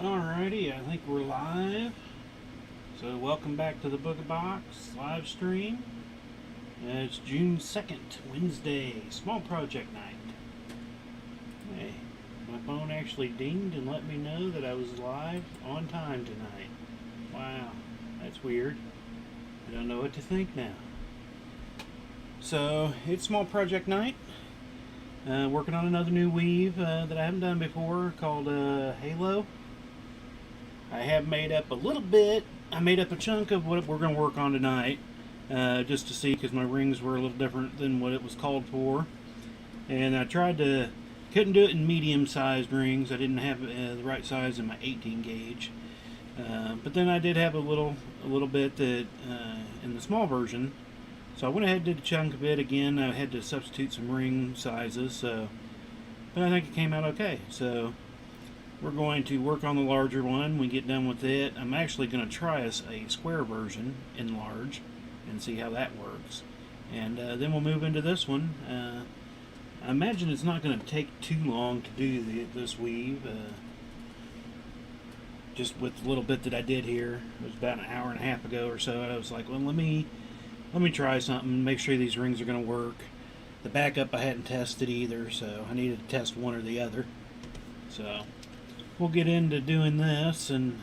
Alrighty, I think we're live. So welcome back to the Booga Box live stream. It's June 2nd, Wednesday, small project night. Hey, my phone actually dinged and let me know that I was live on time tonight. Wow, that's weird. I don't know what to think now. So it's small project night. Working on another new weave that I haven't done before called Halo. I have made up a little bit. I made up a chunk of what we're going to work on tonight, just to see, because my rings were a little different than what it was called for. And I couldn't do it in medium-sized rings. I didn't have the right size in my 18 gauge. But then I did have a little bit that in the small version. So I went ahead and did a chunk of it again. I had to substitute some ring sizes, but I think it came out okay. So we're going to work on the larger one when we get done with it. I'm actually going to try a square version in large and see how that works. And then we'll move into this one. I imagine it's not going to take too long to do this weave. Just with the little bit that I did here, it was about an hour and a half ago or so. I was like, well, let me try something, make sure these rings are going to work. The backup I hadn't tested either, so I needed to test one or the other. So we'll get into doing this, and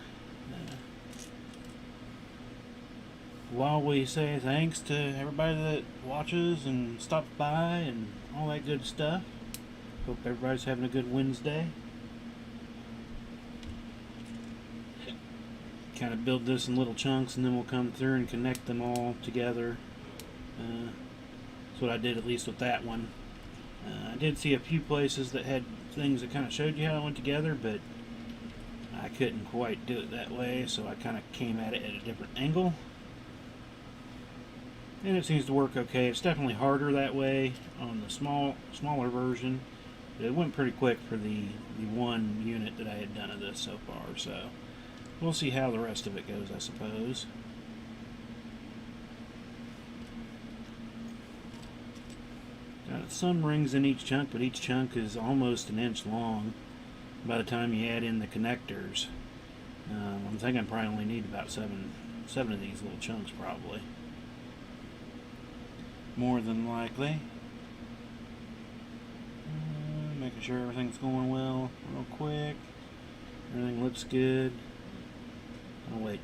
while we say thanks to everybody that watches and stops by and all that good stuff, hope everybody's having a good Wednesday. Kind of build this in little chunks, and then we'll come through and connect them all together. That's what I did, at least with that one. I did see a few places that had things that kind of showed you how it went together, but I couldn't quite do it that way, so I kind of came at it at a different angle. And it seems to work okay. It's definitely harder that way on the smaller version, but it went pretty quick for the one unit that I had done of this so far, so we'll see how the rest of it goes, I suppose. Got some rings in each chunk, but each chunk is almost an inch long by the time you add in the connectors. I'm thinking I probably only need about seven of these little chunks, probably. More than likely. Making sure everything's going well real quick. Everything looks good. Oh wait.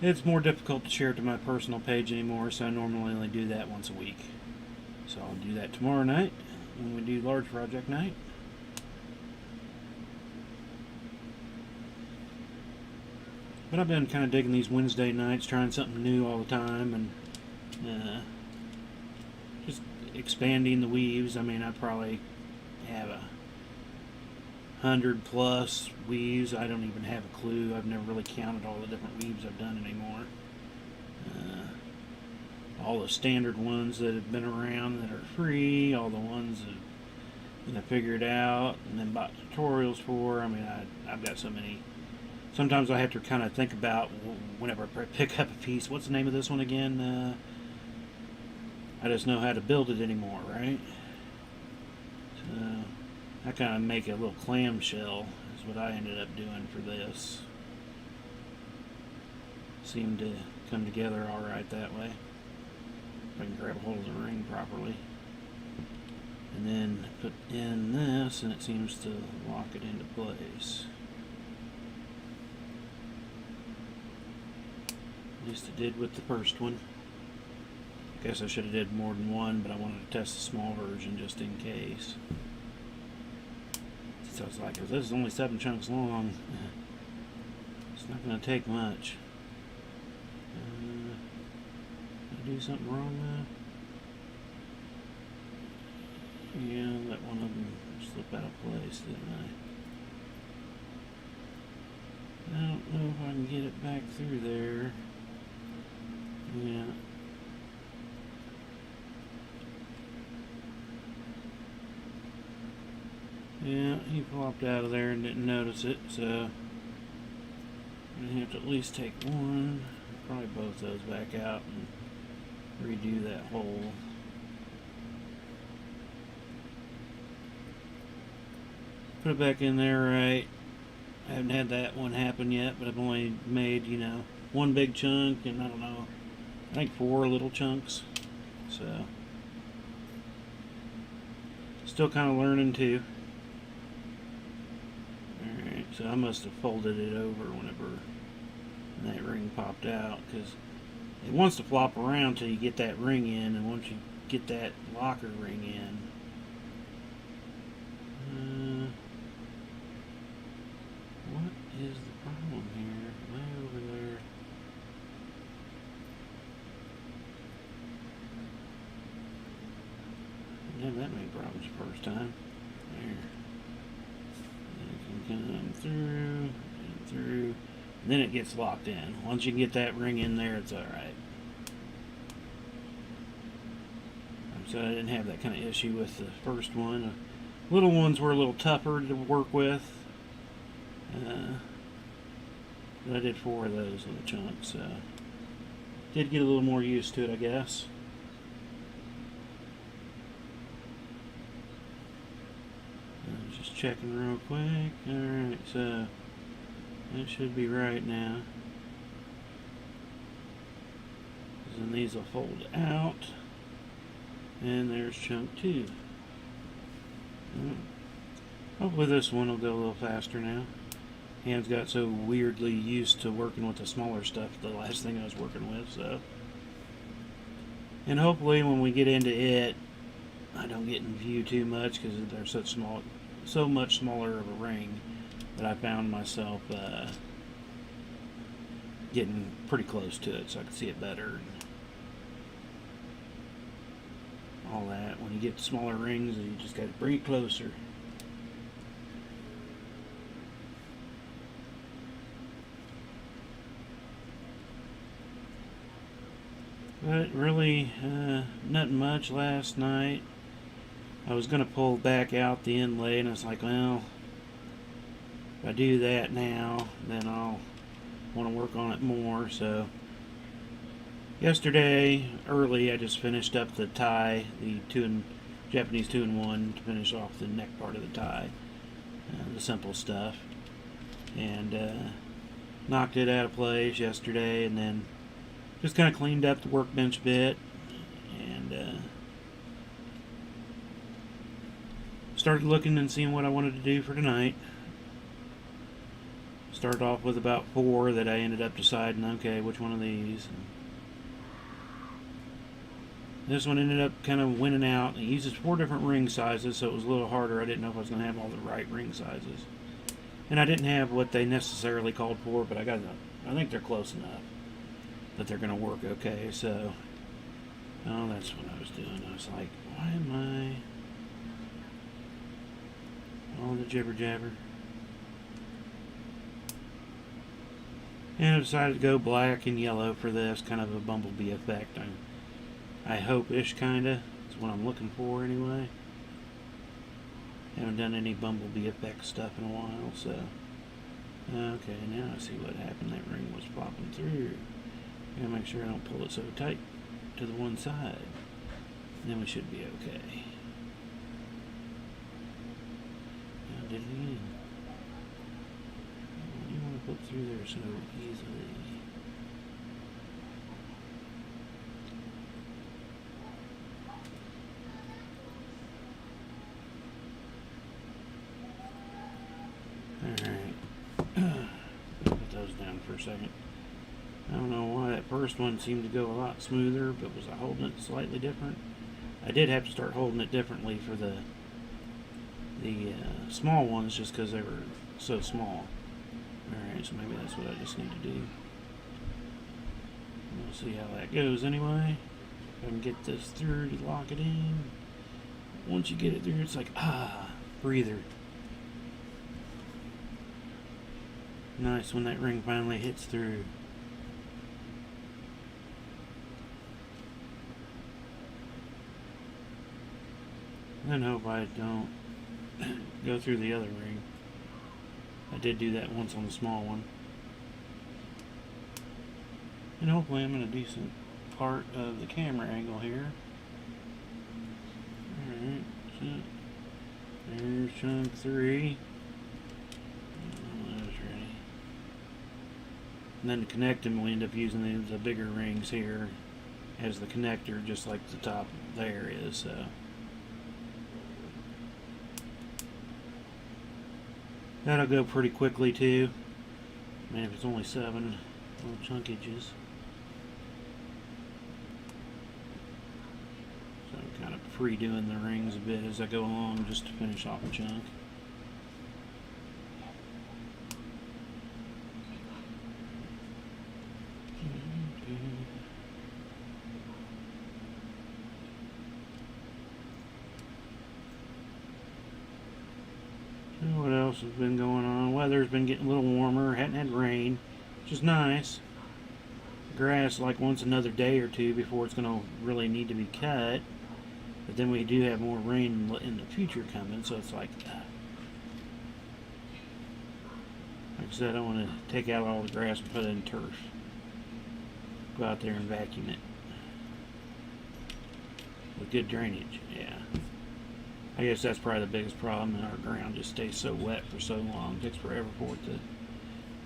It's more difficult to share it to my personal page anymore, so I normally only do that once a week. So I'll do that tomorrow night when we do large project night. But I've been kind of digging these Wednesday nights, trying something new all the time, and just expanding the weaves. I mean, I probably have 100+ weaves. I don't even have a clue. I've never really counted all the different weaves I've done anymore. All the standard ones that have been around that are free, all the ones that I figured out and then bought tutorials for. I mean, I've got so many. Sometimes I have to kind of think about, whenever I pick up a piece, what's the name of this one again? I just know how to build it anymore, right? So I kind of make a little clamshell is what I ended up doing for this. Seemed to come together alright that way. If I can grab a hold of the ring properly. And then put in this, and it seems to lock it into place. At least it did with the first one. I guess I should have did more than one, but I wanted to test the small version just in case. So I was like, if this is only 7 chunks long, it's not going to take much. Did I do something wrong though? Yeah, let one of them slip out of place, didn't I? I don't know if I can get it back through there. Yeah. Yeah, he popped out of there and didn't notice it, so I'm going to have to at least take one, probably both those back out and redo that hole. Put it back in there right. I haven't had that one happen yet, but I've only made, one big chunk and I don't know, I think 4 little chunks. So, still kind of learning too. Alright, so I must have folded it over whenever that ring popped out, because it wants to flop around till you get that ring in, and once you get that locker ring in, what is the problem here? Way over there. Didn't have that many problems the first time. There. It can come through and through. And then it gets locked in. Once you can get that ring in there, it's alright. So I didn't have that kind of issue with the first one. Little ones were a little tougher to work with. But I did 4 of those little chunks. So did get a little more used to it, I guess. I'm just checking real quick. Alright, so that should be right now. And these will fold out. And there's chunk 2. Hopefully this one will go a little faster now. Hands got so weirdly used to working with the smaller stuff the last thing I was working with, so. And hopefully when we get into it, I don't get in view too much because they're such small, so much smaller of a ring that I found myself getting pretty close to it so I can see it better. All that. When you get smaller rings, you just got to bring it closer. But really, nothing much last night. I was going to pull back out the inlay, and I was like, well, if I do that now, then I'll want to work on it more. So yesterday, early, I just finished up the tie, the Japanese 2-in-1, to finish off the neck part of the tie, the simple stuff, and knocked it out of place yesterday, and then just kind of cleaned up the workbench a bit, and started looking and seeing what I wanted to do for tonight. Started off with about 4 that I ended up deciding, okay, which one of these. This one ended up kind of winning out. It uses 4 different ring sizes, so it was a little harder. I didn't know if I was going to have all the right ring sizes. And I didn't have what they necessarily called for, but I think they're close enough that they're going to work okay. So, oh, that's what I was doing. I was like, why am I all the jibber jabber? And I decided to go black and yellow for this, kind of a bumblebee effect. I hope-ish, kinda. That's what I'm looking for, anyway. Haven't done any bumblebee effect stuff in a while, so. Okay, now I see what happened. That ring was popping through. Gotta make sure I don't pull it so tight to the one side. And then we should be okay. Now, did it again. What do you want to put through there so easily? Alright. Put those down for a second. I don't know why that first one seemed to go a lot smoother, but was I holding it slightly different? I did have to start holding it differently for the small ones just because they were so small. Alright, so maybe that's what I just need to do. We'll see how that goes anyway. If I can get this through to lock it in. Once you get it through, it's like, breather. Nice when that ring finally hits through. Then hope I don't go through the other ring. I did do that once on the small one. And hopefully I'm in a decent part of the camera angle here. Alright, so There's chunk 3. That's ready. And then to connect them, we end up using the bigger rings here as the connector, just like the top there is. So that'll go pretty quickly too. Man, if it's only 7 little chunkages. So I'm kind of pre-doing the rings a bit as I go along just to finish off a chunk. What else has been going on? Weather's been getting a little warmer. Hadn't had rain, which is nice. Grass like once another day or two before it's going to really need to be cut. But then we do have more rain in the future coming, so it's like I said, I want to take out all the grass and put it in turf. Go out there and vacuum it with good drainage. Yeah. I guess that's probably the biggest problem, and our ground just stays so wet for so long. It takes forever for it to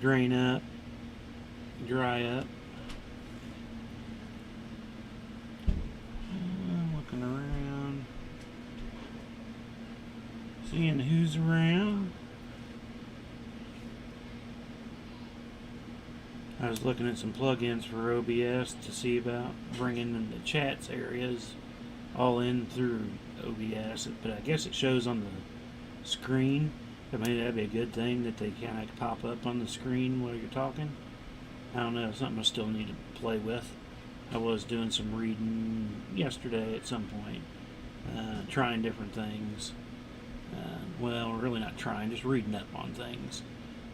drain up, dry up. Looking around, seeing who's around. I was looking at some plugins for OBS to see about bringing in the chats areas all in through OBS, but I guess it shows on the screen. I mean, that'd be a good thing that they kind of pop up on the screen while you're talking. I don't know, something I still need to play with. I was doing some reading yesterday at some point, trying different things. Well, really not trying, just reading up on things,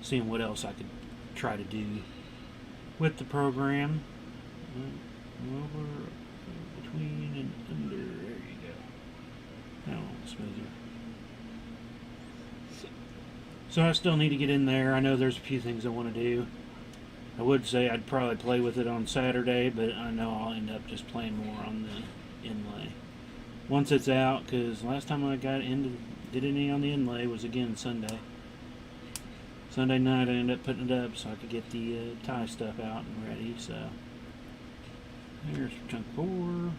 seeing what else I could try to do with the program. Over, between, and under. There you go. Now a little smoother. So I still need to get in there. I know there's a few things I want to do. I would say I'd probably play with it on Saturday, but I know I'll end up just playing more on the inlay once it's out, because last time I did any on the inlay was again Sunday. Sunday night I ended up putting it up so I could get the tie stuff out and ready. So there's chunk 4.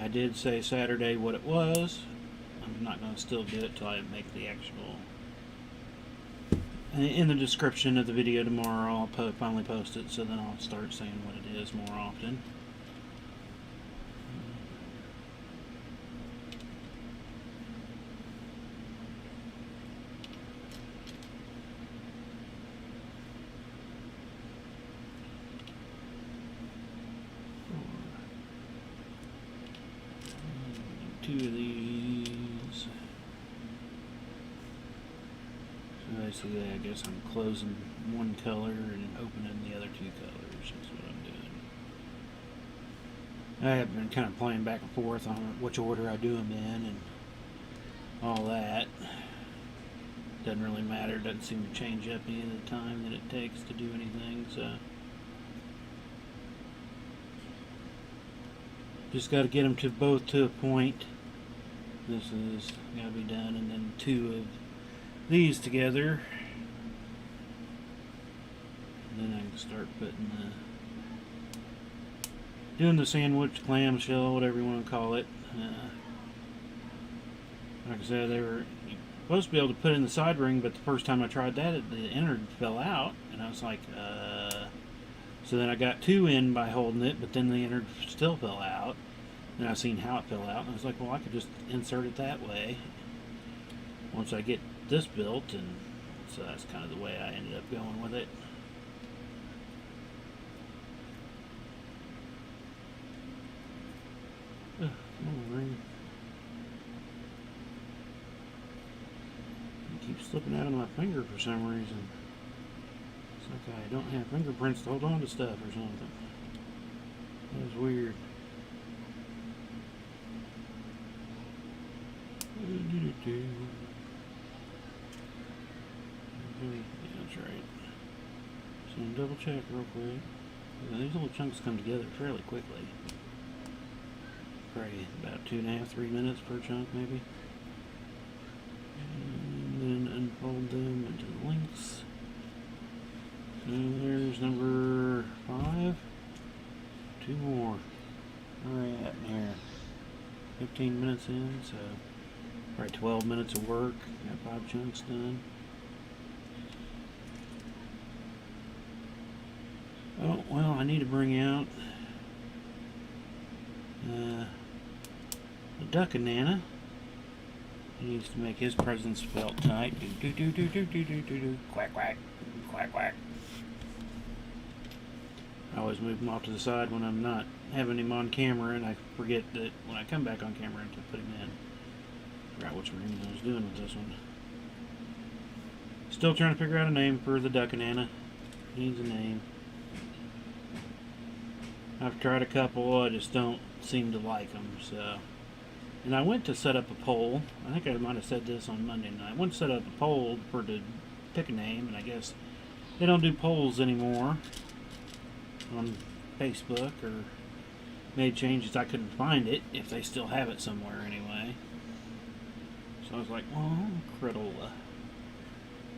I did say Saturday what it was. I'm not going to still do it till I make the actual. In the description of the video tomorrow, I'll finally post it, so then I'll start saying what it is more often. Two of these. So basically, I guess I'm closing one color and opening the other 2 colors. That's what I'm doing. I have been kind of playing back and forth on which order I do them in and all that. Doesn't really matter. Doesn't seem to change up any of the time that it takes to do anything. So just got to get them both to a point. This is got to be done, and then 2 of these together, and then I can start putting doing the sandwich, clamshell, whatever you want to call it. Like I said, they were supposed to be able to put in the side ring, but the first time I tried that, the innard fell out, and I was like, so then I got 2 in by holding it, but then the innard still fell out. And I seen how it fell out, and I was like, well, I could just insert it that way once I get this built, and so that's kind of the way I ended up going with it. Come on, ring. It keeps slipping out of my finger for some reason. It's like I don't have fingerprints to hold on to stuff or something. That's weird. Yeah, that's right. So double check real quick. These little chunks come together fairly quickly. Probably about 2.5, 3 minutes per chunk, maybe. And then unfold them into the links. So there's number 5. 2 more. Where are we at in here? 15 minutes in, so probably 12 minutes of work. Got 5 chunks done. Oh, well, I need to bring out the duck and Nana. He needs to make his presence felt tonight. Do do do do do do do do. Quack quack. Quack quack. I always move him off to the side when I'm not having him on camera, and I forget that when I come back on camera to put him in. Forgot which room I was doing with this one. Still trying to figure out a name for the duck and Nana. He needs a name. I've tried a couple, I just don't seem to like them, so. And I went to set up a poll. I think I might have said this on Monday night. I went to set up a poll to pick a name, and I guess they don't do polls anymore on Facebook, or made changes. I couldn't find it, if they still have it somewhere anyway. So I was like, well, Credola.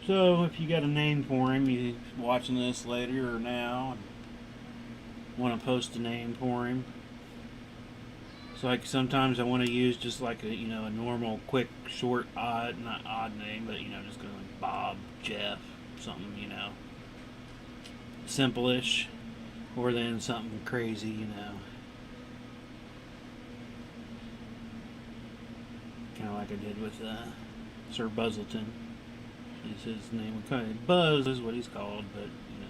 So if you got a name for him, you watching this later or now, want to post a name for him. So like sometimes I want to use just like a a normal, quick, short, not odd name, but just going like Bob, Jeff, something simple-ish, or then something crazy, kind of like I did with Sir Buzzleton. Is his name? Buzz is what he's called, but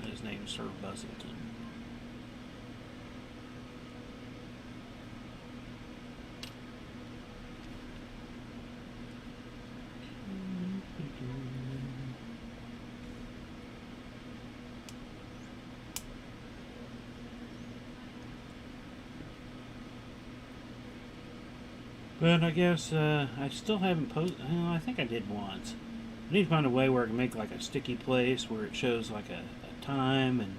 his name is Sir Buzzleton. But I guess I still haven't posted. I think I did once. I need to find a way where I can make like a sticky place where it shows like a time and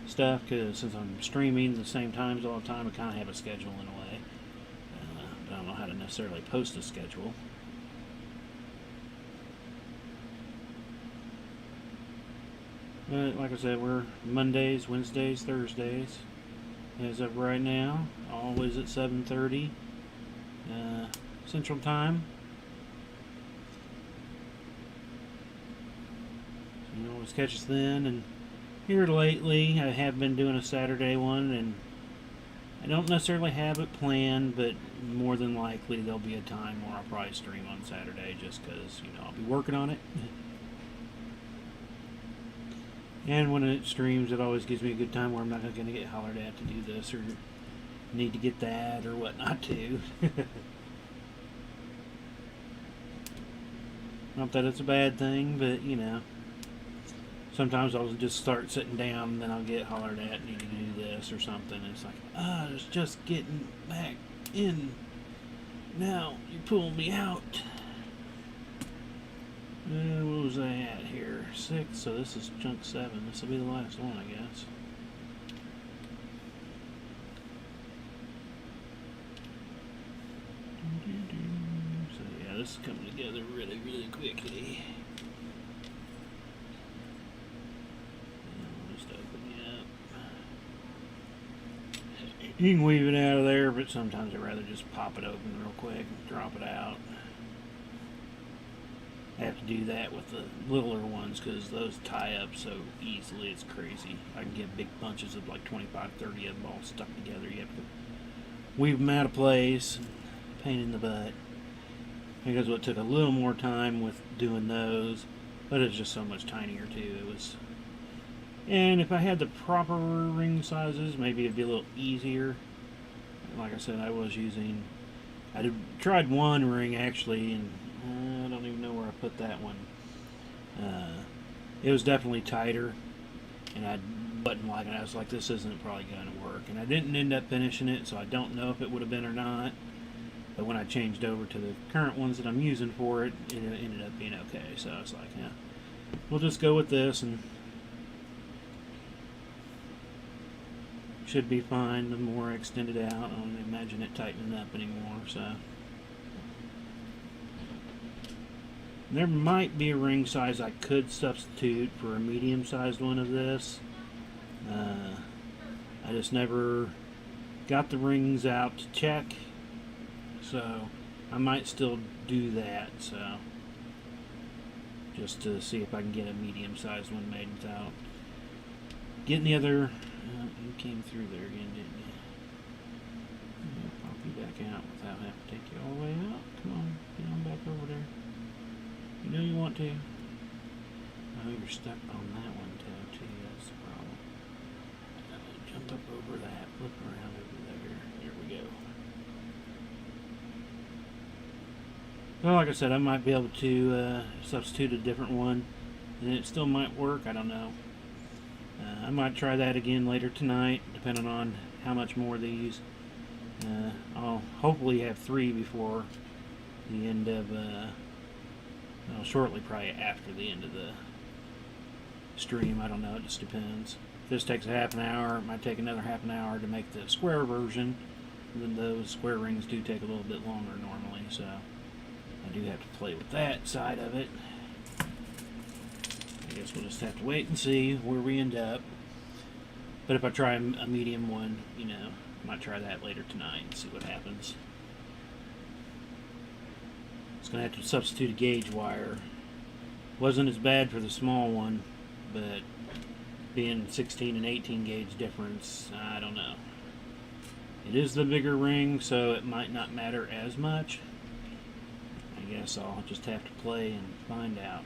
stuff. Because since I'm streaming the same times all the time, I kind of have a schedule in a way. But I don't know how to necessarily post a schedule. But like I said, we're Mondays, Wednesdays, Thursdays. As of right now, always at 7:30. Central Time. So you always catch us then. And here lately, I have been doing a Saturday one, and I don't necessarily have it planned, but more than likely there'll be a time where I'll probably stream on Saturday, just because I'll be working on it. And when it streams, it always gives me a good time where I'm not going to get hollered at to do this or need to get that or whatnot too. Not that it's a bad thing, but sometimes I'll just start sitting down and then I'll get hollered at, need to do this or something. And it's like, I was just getting back in. Now you're pulling me out. What was I at here? 6, so this is chunk 7. This will be the last one, I guess. So yeah, this is coming together really, really quickly. I'll just open it up. You can weave it out of there, but sometimes I'd rather just pop it open real quick and drop it out. I have to do that with the littler ones because those tie up so easily, it's crazy. I can get big bunches of like 25, 30 of them all stuck together. You have to weave them out of place. Pain in the butt. Because it took a little more time with doing those, but it's just so much tinier too. And if I had the proper ring sizes, maybe it'd be a little easier. Like I said, I tried one ring actually, and I don't even know where I put that one. It was definitely tighter, and I wasn't liking it. I was like, this isn't probably going to work. And I didn't end up finishing it, so I don't know if it would have been or not. But when I changed over to the current ones that I'm using for it, it ended up being okay. So I was like, yeah, we'll just go with this. And should be fine. The more I extend it out, I don't imagine it tightening up anymore. So there might be a ring size I could substitute for a medium-sized one of this. I just never got the rings out to check, so I might still do that. So just to see if I can get a medium-sized one made without getting the other. You came through there again, didn't you? I'll pop you back out without having to take you all the way out. Come on, get on back over there. You know you want to. Oh, you're stuck on that one too. That's the problem. Jump up over that. Flip around over there. There we go. Well, like I said, I might be able to substitute a different one, and it still might work. I don't know. I might try that again later tonight, depending on how much more of these. I'll hopefully have 3 before the end of, well, shortly, probably after the end of the stream. I don't know, it just depends. If this takes a half an hour, it might take another half an hour to make the square version. And then those square rings do take a little bit longer normally, so I do have to play with that side of it. I guess we'll just have to wait and see where we end up. But if I try a medium one, you know, I might try that later tonight and see what happens. It's going to have to substitute a gauge wire. Wasn't as bad for the small one, but being 16 and 18 gauge difference, I don't know. It is the bigger ring, so it might not matter as much. I guess I'll just have to play and find out.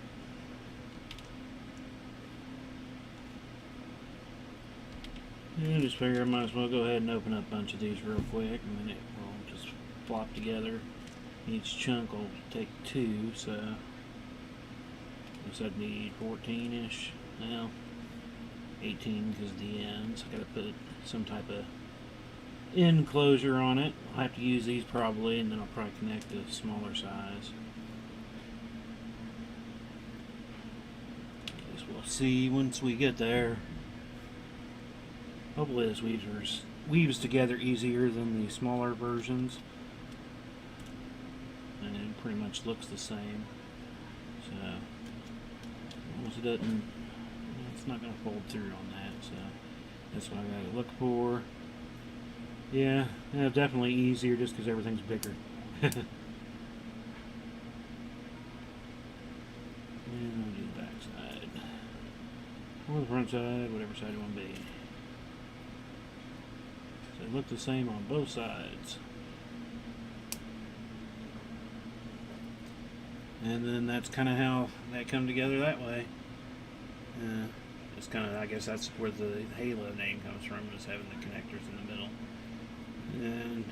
I just figure I might as well go ahead and open up a bunch of these real quick, and then it will just flop together. Each chunk will take 2, so I guess I'd need 14-ish. Well, 18 because of the ends. I gotta put some type of end closure on it. I'll have to use these probably, and then I'll probably connect a smaller size. I guess we'll see once we get there. Hopefully this weaves together easier than the smaller versions. And it pretty much looks the same. So, as long as it doesn't, it's not going to fold through on that. So, that's what I got to look for. Yeah, definitely easier just because everything's bigger. And I'll do the back side. Or the front side, whatever side you want to be. So they look the same on both sides. And then that's kind of how they come together that way. It's kind of, I guess that's where the Halo name comes from, is having the connectors in the middle. And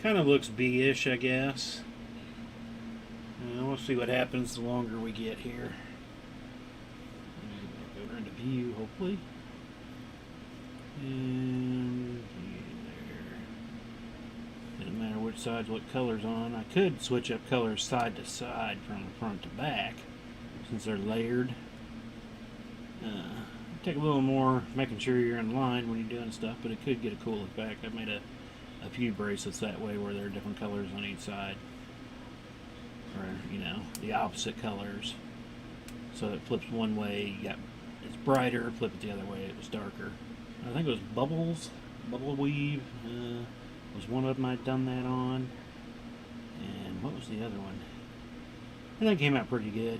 kind of looks B-ish, I guess. We'll see what happens the longer we get here. Go into view, hopefully. And there. Doesn't matter which side's what color's on. I could switch up colors side to side from front to back, since they're layered. Take a little more making sure you're in line when you're doing stuff, but it could get a cool effect. I've made a few bracelets that way where there are different colors on each side, or you know, the opposite colors, so it flips one way, it's brighter, flip it the other way, it was darker. I think it was bubble weave was one of them I'd done that on, and what was the other one? I think it came out pretty good.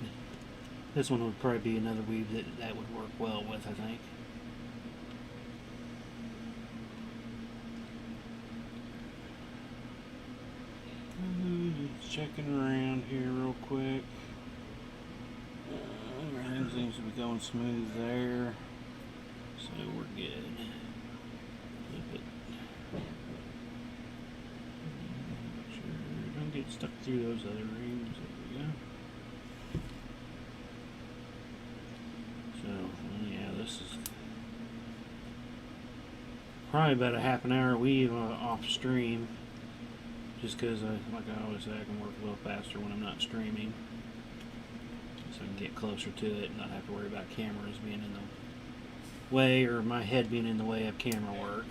This one would probably be another weave that would work well with, I think. Just checking around here real quick. Everything seems to be going smooth there, so we're good. Flip it. Make sure we don't get stuck through those other rings. There we go. So, yeah, this is probably about a half an hour weave off stream, just because, like I always say, I can work a little faster when I'm not streaming, so I can get closer to it and not have to worry about cameras being in the way, or my head being in the way of camera work.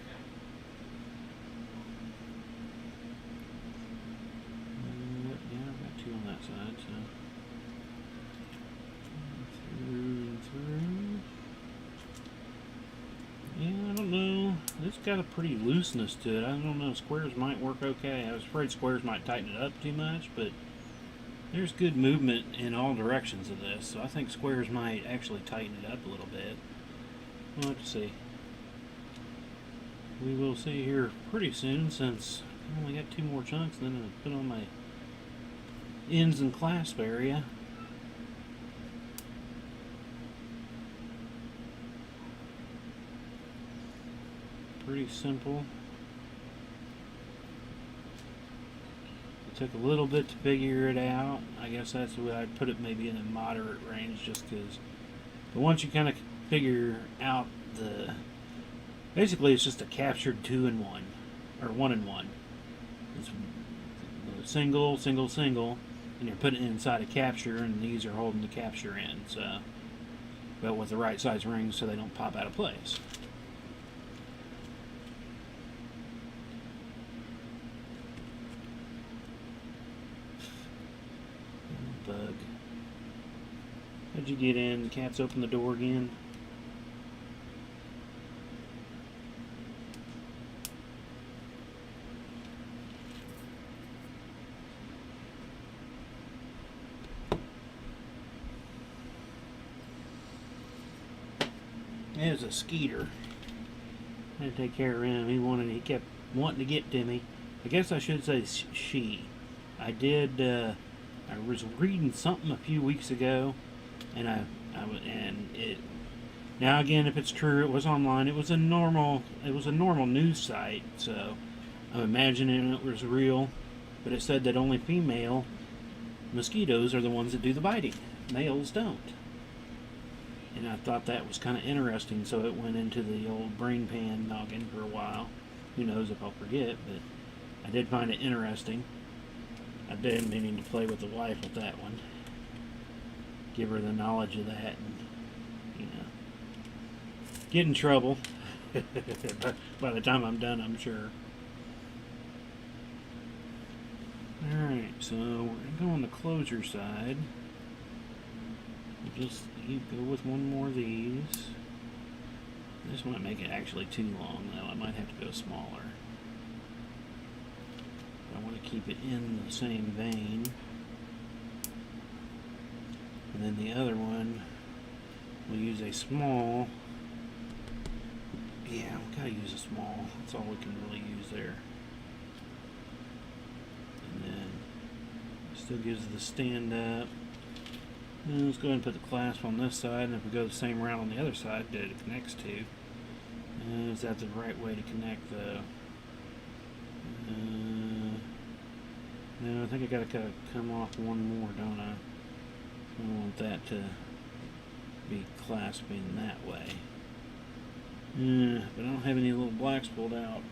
side, so through and through. Yeah, I don't know. It's got a pretty looseness to it. I don't know. Squares might work okay. I was afraid squares might tighten it up too much, but there's good movement in all directions of this, so I think squares might actually tighten it up a little bit. We'll have to see. We will see here pretty soon, since I only got 2 more chunks, and then I put on my ends and clasp area. Pretty simple. It took a little bit to figure it out. I guess that's the way I'd put it, maybe in a moderate range, just because. But once you kind of figure out basically it's just a captured 2-in-1, or 1-in-1. It's single, single, single, and you're putting it inside a capture, and these are holding the capture in. So, but with the right size rings so they don't pop out of place. Bug. How'd you get in? The cat's opened the door again. It was a skeeter. I had to take care of him. He kept wanting to get to me. I guess I should say she. I was reading something a few weeks ago, and now again, if it's true, it was online. It was a normal news site, so I'm imagining it was real. But it said that only female mosquitoes are the ones that do the biting. Males don't. And I thought that was kind of interesting, so it went into the old brain pan noggin for a while. Who knows if I'll forget, but I did find it interesting. I've been meaning to play with the wife with that one. Give her the knowledge of that, and, get in trouble. By the time I'm done, I'm sure. Alright, so we're going to go on the closure side. You go with one more of these. This might make it actually too long, though. I might have to go smaller. I want to keep it in the same vein. And then the other one, we'll use a small. Yeah, we gotta use a small. That's all we can really use there. And then still gives the stand up. And let's go ahead and put the clasp on this side, and if we go the same route on the other side that it connects to. Is that the right way to connect though? No, I think I gotta come off one more, don't I? I want that to be clasping that way. But I don't have any little blacks pulled out.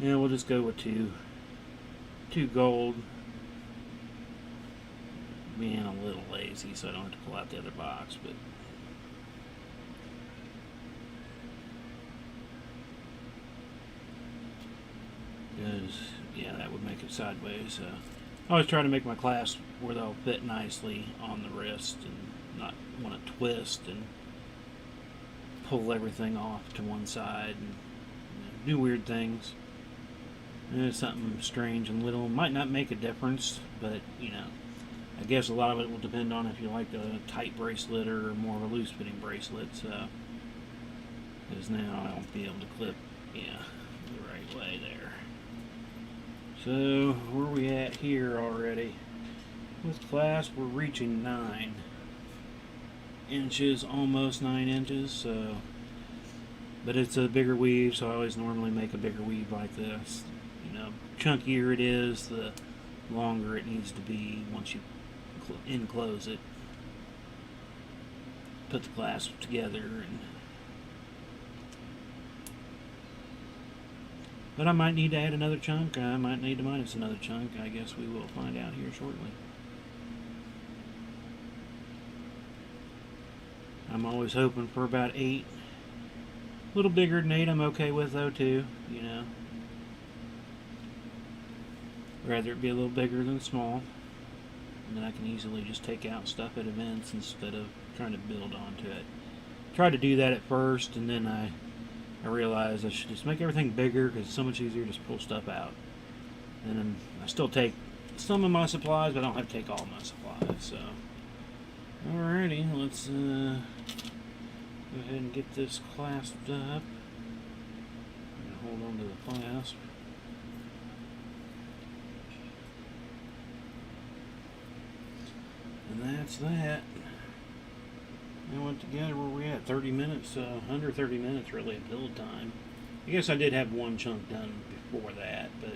Yeah, we'll just go with two gold. Being a little lazy, so I don't have to pull out the other box, but because yeah, that would make it sideways. I always try to make my clasp where they'll fit nicely on the wrist and not want to twist and pull everything off to one side and do weird things. And it's something strange and little. Might not make a difference, but I guess a lot of it will depend on if you like a tight bracelet or more of a loose fitting bracelet. So, because now I won't be able to clip, the right way there. So, where are we at here already? With clasp, we're reaching 9 inches, almost 9 inches. So, but it's a bigger weave, so I always normally make a bigger weave like this. Chunkier it is, the longer it needs to be once you enclose it. Put the clasp together, but I might need to add another chunk. I might need to minus another chunk. I guess we will find out here shortly. I'm always hoping for about 8. A little bigger than 8 I'm okay with though too, rather it be a little bigger than small. And then I can easily just take out stuff at events instead of trying to build onto it. Tried to do that at first, and then I realized I should just make everything bigger because it's so much easier to just pull stuff out. And then I still take some of my supplies, but I don't have to take all my supplies. So, alrighty, let's go ahead and get this clasped up. Hold on to the clasp. And that's that. I went together where we at 30 minutes, under 30 minutes really of build time. I guess I did have one chunk done before that, but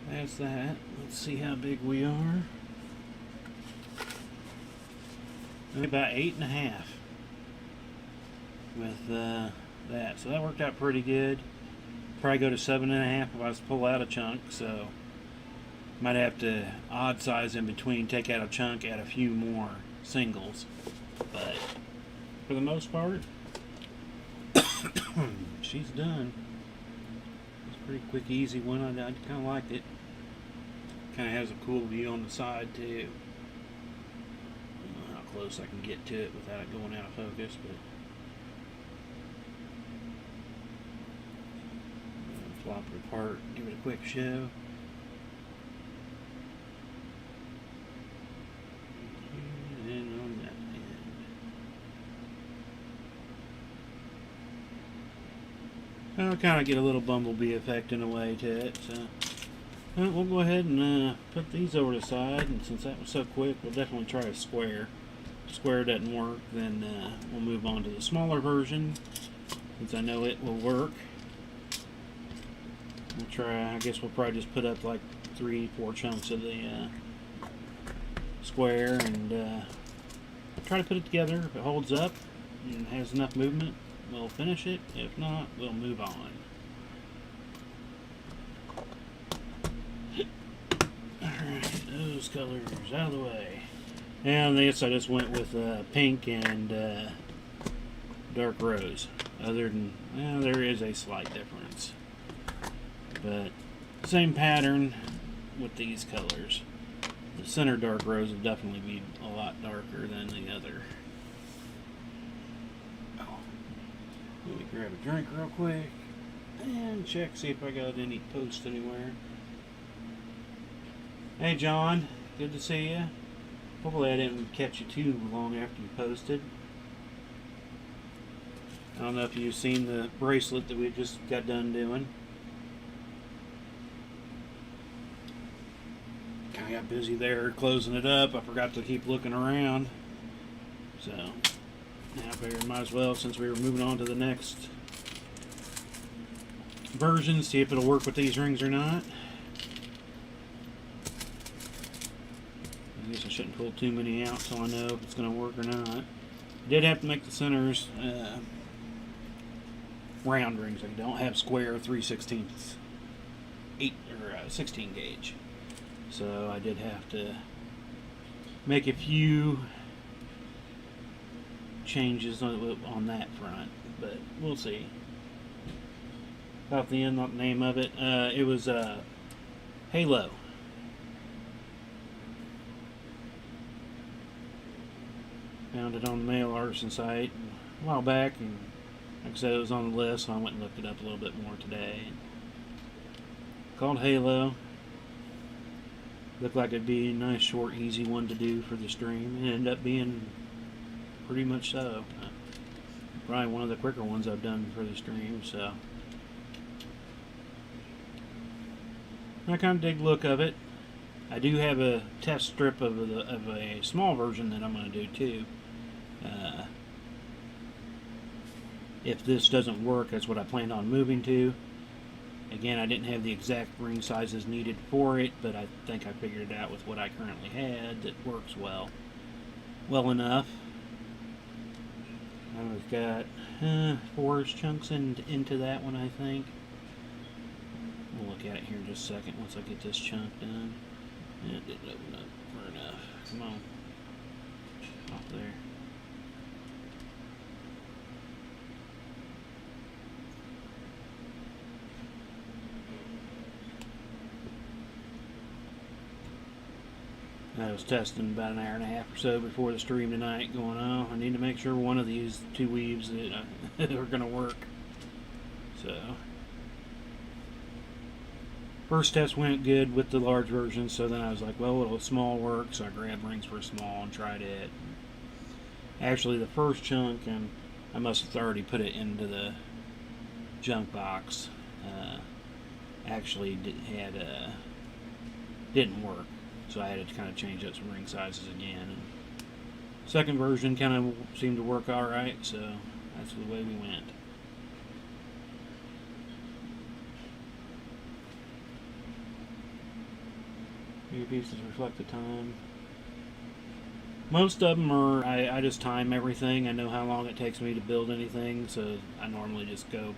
that's that. Let's see how big we are. About 8.5 with that, so that worked out pretty good. Probably go to 7.5 if I was to pull out a chunk, so might have to odd size in between, take out a chunk, add a few more singles, but for the most part she's done. It's a pretty quick, easy one. I kind of liked it. Kind of has a cool view on the side too. I don't know how close I can get to it without it going out of focus, but flop it apart, give it a quick show. And on that end, I'll kind of get a little bumblebee effect in a way to it. So we'll go ahead and put these over the side, and since that was so quick, we'll definitely try a square. If square doesn't work, then we'll move on to the smaller version, since I know it will work. We'll try, I guess we'll probably just put up like 3-4 chunks of the square and try to put it together. If it holds up and has enough movement, we'll finish it. If not, we'll move on. Alright, those colors out of the way. And this I just went with pink and dark rose. Other than, well, there is a slight difference. But same pattern with these colors. The center dark rose will definitely be a lot darker than the other. Oh. Let me grab a drink real quick and check, see if I got any posts anywhere. Hey John, good to see you. Hopefully I didn't catch you too long after you posted. I don't know if you've seen the bracelet that we just got done doing. Kind of got busy there closing it up. I forgot to keep looking around. So, now I figured might as well, since we were moving on to the next version, see if it'll work with these rings or not. I guess I shouldn't pull too many out so I know if it's going to work or not. I did have to make the centers round rings. I don't have square 3/16 8 or 16 gauge. So I did have to make a few changes on that front, but we'll see. About the end, not the name of it. It was Halo. Found it on the Mail Artisan site a while back, and like I said, it was on the list, so I went and looked it up a little bit more today. Called Halo. Looked like it'd be a nice, short, easy one to do for the stream, and it ended up being pretty much so. Probably one of the quicker ones I've done for the stream, so I kind of dig the look of it. I do have a test strip of a small version that I'm going to do too. If this doesn't work, that's what I planned on moving to. Again, I didn't have the exact ring sizes needed for it, but I think I figured it out with what I currently had that works well enough. I've got 4 chunks into that one, I think. We'll look at it here in just a second once I get this chunk done. Yeah, it didn't open up far enough. Come on. Off there. I was testing about an hour and a half or so before the stream tonight, going, oh, I need to make sure one of these two weaves that are going to work. So, first test went good with the large version, so then I was like, well, will a small work? So I grabbed rings for a small and tried it. Actually, the first chunk, and I must have already put it into the junk box, actually didn't work. So I had to kind of change up some ring sizes again. And second version kind of seemed to work alright, so that's the way we went. Your pieces reflect the time. Most of them are, I just time everything. I know how long it takes me to build anything, so I normally just go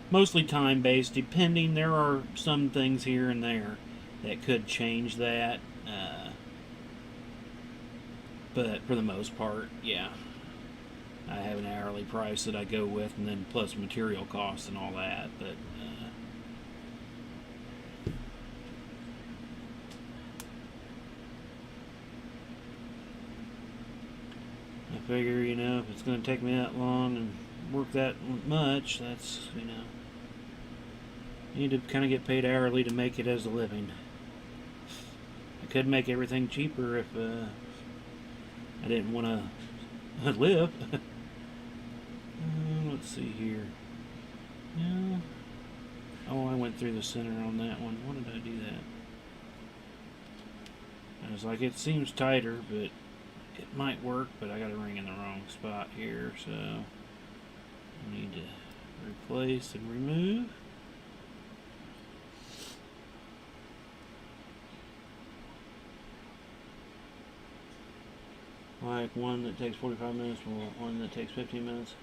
mostly time based, depending. There are some things here and there that could change that, but for the most part, yeah, I have an hourly price that I go with, and then plus material costs and all that. But I figure, you know, if it's going to take me that long and work that much, that's, you know, you need to kind of get paid hourly to make it as a living. I could make everything cheaper if I didn't want to live. Let's see here. Yeah. Oh, I went through the center on that one. Why did I do that? I was like, it seems tighter, but it might work, but I got a ring in the wrong spot here, so I need to replace and remove. Like one that takes 45 minutes, one that takes 15 minutes.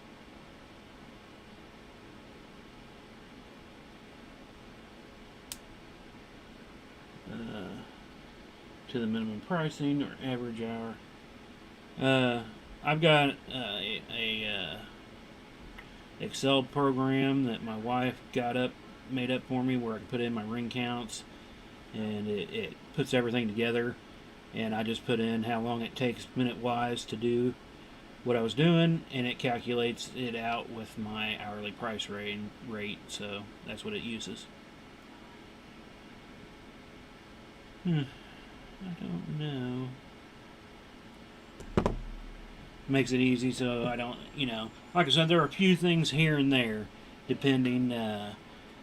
To the minimum pricing or average hour. I've got a Excel program that my wife made up for me, where I can put in my ring counts, and it puts everything together. And I just put in how long it takes minute-wise to do what I was doing, and it calculates it out with my hourly price rate. So that's what it uses. I don't know. Makes it easy, so I don't, you know, like I said, there are a few things here and there, depending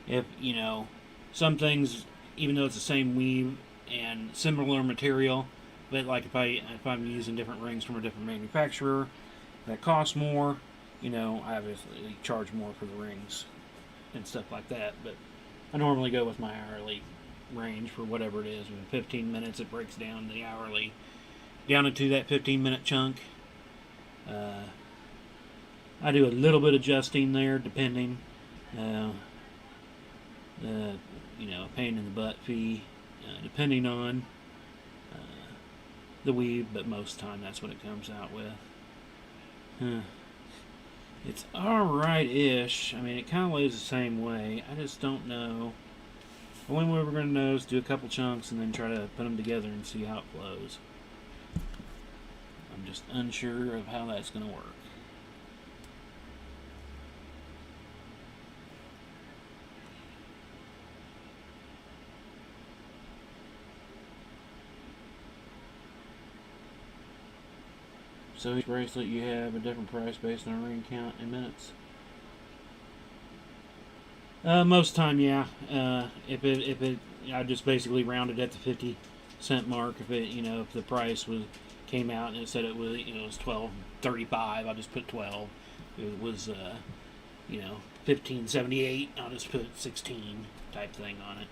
if, you know, some things, even though it's the same weave and similar material, but like if I'm using different rings from a different manufacturer that cost more, you know, I obviously charge more for the rings and stuff like that. But I normally go with my hourly range for whatever it is. Within 15 minutes, it breaks down the hourly down into that 15-minute chunk. I do a little bit of adjusting there, depending. You know, a pain in the butt fee, depending on the weave, but most of the time that's what it comes out with. It's alright-ish. I mean, it kind of lays the same way. I just don't know. The only way we're going to know is do a couple chunks and then try to put them together and see how it flows. I'm just unsure of how that's going to work. So each bracelet you have a different price based on ring count in minutes. Most time, yeah. If it, I just basically rounded at the 50-cent mark. If it, you know, if the price came out and it said it was, you know, it was $12.35, I'll just put 12. If it was, you know, $15.78, I'll just put 16 type thing on it.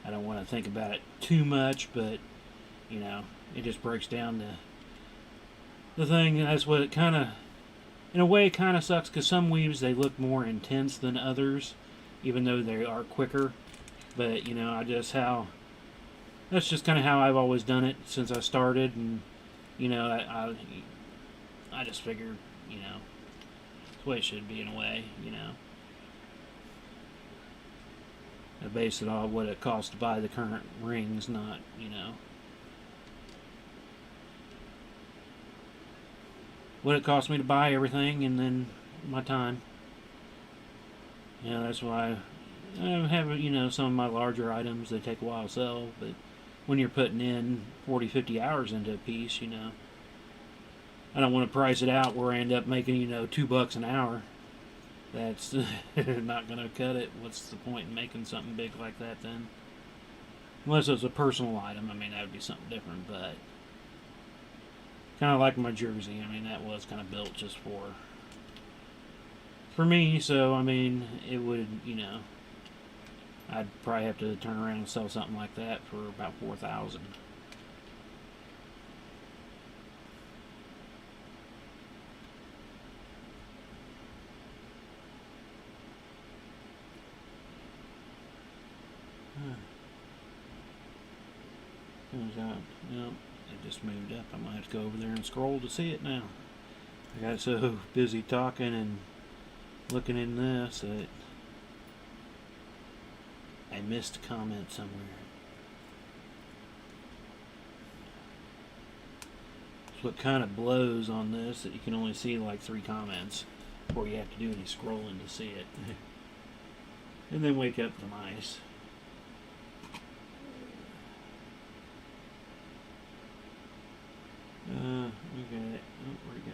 I don't want to think about it too much, but you know, it just breaks down the thing. And that's what it kind of, in a way, it kind of sucks, because some weaves, they look more intense than others, even though they are quicker. But you know, that's just kind of how I've always done it since I started. And you know, I just figured, you know, it's the way it should be in a way, you know. I base it on what it costs to buy the current rings, not, you know, what it cost me to buy everything and then my time. You know, that's why I have, you know, some of my larger items, they take a while to sell, but when you're putting in 40, 50 hours into a piece, you know, I don't want to price it out where I end up making, you know, $2 an hour. That's not going to cut it. What's the point in making something big like that then? Unless it's a personal item, I mean, that would be something different, but kind of like my jersey. I mean, that was kind of built just for me, so I mean, it would, you know, I'd probably have to turn around and sell something like that for about $4,000. Comes out. Yep, it just moved up. I might have to go over there and scroll to see it now. I got so busy talking and looking in this that I missed a comment somewhere. So it kind of blows on this that you can only see like 3 comments before you have to do any scrolling to see it. And then wake up the mice. We got it. Oh, where'd it go?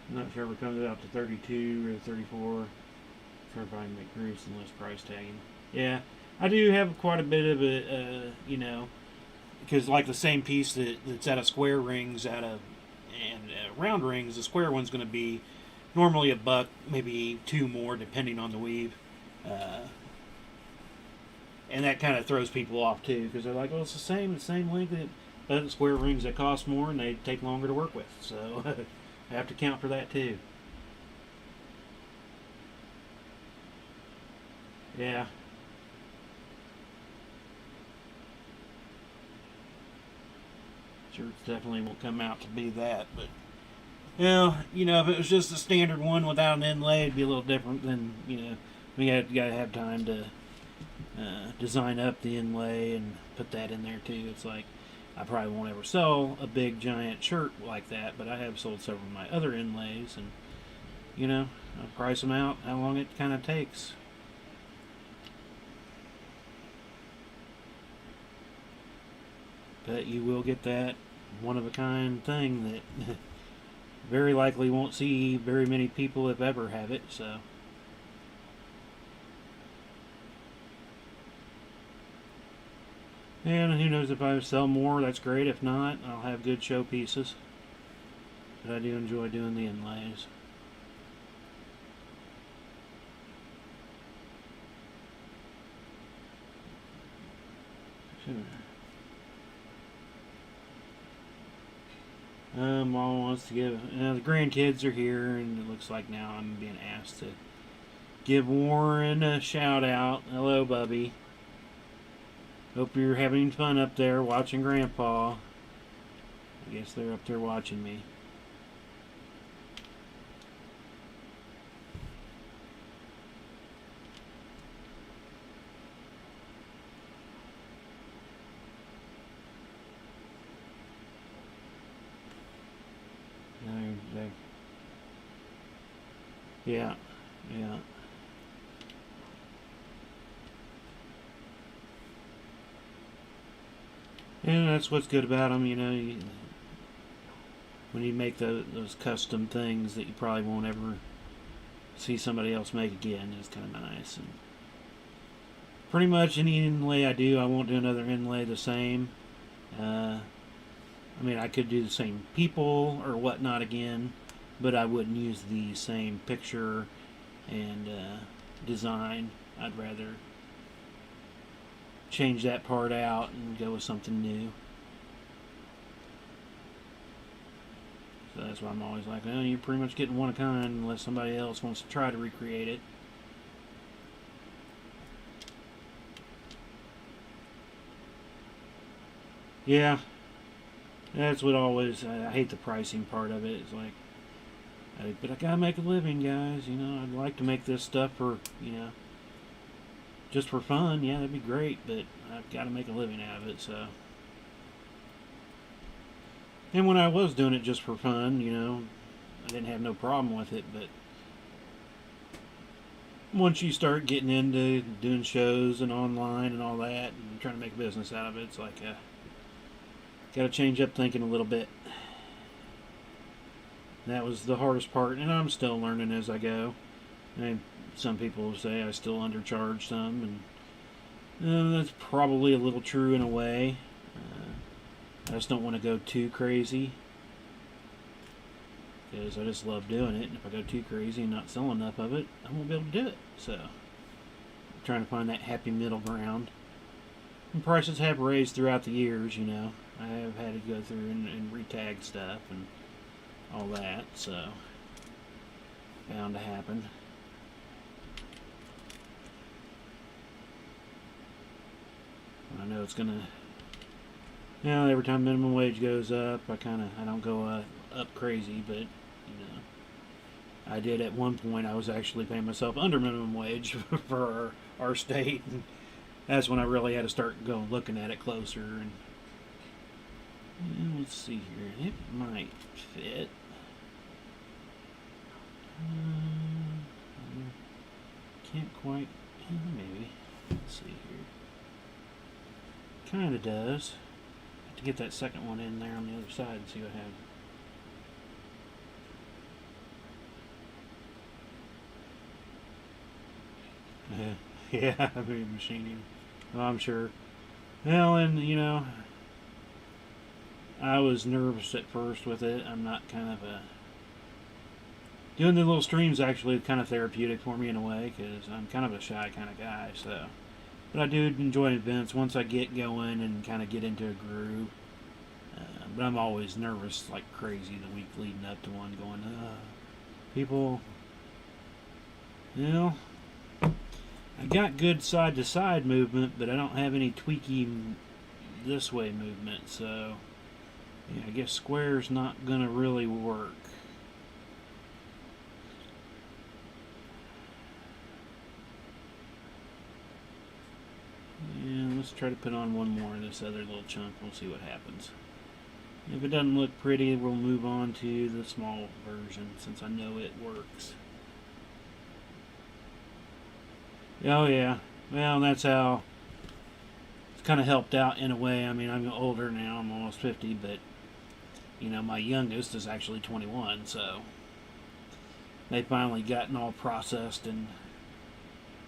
I'm not sure if it comes out to 32 or 34. For probably make Bruce and less price tagging. Yeah, I do have quite a bit of a, you know, because like the same piece that's out of square rings, out of and round rings, the square one's going to be normally $1, maybe 2 more depending on the weave, and that kind of throws people off too because they're like, "Oh, it's the same length." But square rings that cost more and they take longer to work with, so I have to count for that too. Yeah. Shirts definitely won't come out to be that, but well, you know, if it was just a standard one without an inlay, it'd be a little different. Than, you know, we gotta have time to design up the inlay and put that in there too. It's like I probably won't ever sell a big giant shirt like that, but I have sold several of my other inlays, and you know, I price them out how long it kind of takes. But you will get that one of a kind thing that very likely won't see very many people, if ever, have it. So and who knows, if I sell more, that's great. If not, I'll have good show pieces. But I do enjoy doing the inlays. Sure. Mom wants to give. The grandkids are here, and it looks like now I'm being asked to give Warren a shout out. Hello, Bubby. Hope you're having fun up there watching Grandpa. I guess they're up there watching me. Yeah, yeah. And that's what's good about them, you know. When you make those custom things that you probably won't ever see somebody else make again, it's kind of nice. And pretty much any inlay I do, I won't do another inlay the same. I mean, I could do the same people or whatnot again, but I wouldn't use the same picture and design. I'd rather change that part out and go with something new. So that's why I'm always like, well, you're pretty much getting one of a kind unless somebody else wants to try to recreate it. Yeah, that's what always, I hate the pricing part of it. It's like, but I gotta make a living, guys. You know, I'd like to make this stuff for, you know, just for fun, yeah, that'd be great, but I've got to make a living out of it, so. And when I was doing it just for fun, I didn't have no problem with it, but once you start getting into doing shows and online and all that and trying to make a business out of it, it's like, got to change up thinking a little bit. That was the hardest part, and I'm still learning as I go. And some people say I still undercharge some, and that's probably a little true in a way. I just don't want to go too crazy, because I just love doing it, and if I go too crazy and not sell enough of it, I won't be able to do it. So I'm trying to find that happy middle ground. And prices have raised throughout the years, I have had to go through and re-tag stuff and all that, so bound to happen. I know it's gonna, every time minimum wage goes up, I don't go up crazy, but I did at one point. I was actually paying myself under minimum wage for our state, and that's when I really had to start looking at it closer. And let's see here, it might fit. Can't quite, maybe. Let's see here. Kind of does. Have to get that second one in there on the other side and see what happens. Yeah, I mean, machining. Oh, I'm sure. Well, and I was nervous at first with it. I'm not doing the little streams actually kind of therapeutic for me in a way, because I'm kind of a shy kind of guy. So, but I do enjoy events once I get going and kind of get into a groove. But I'm always nervous like crazy the week leading up to one, going, people, I got good side to side movement, but I don't have any tweaking this way movement, so yeah, I guess square's not gonna really work. Yeah, let's try to put on one more of this other little chunk. We'll see what happens. If it doesn't look pretty, we'll move on to the small version, since I know it works. Oh yeah, well, that's how it's kind of helped out in a way. I mean, I'm older now, I'm almost 50, but my youngest is actually 21, so they finally gotten all processed and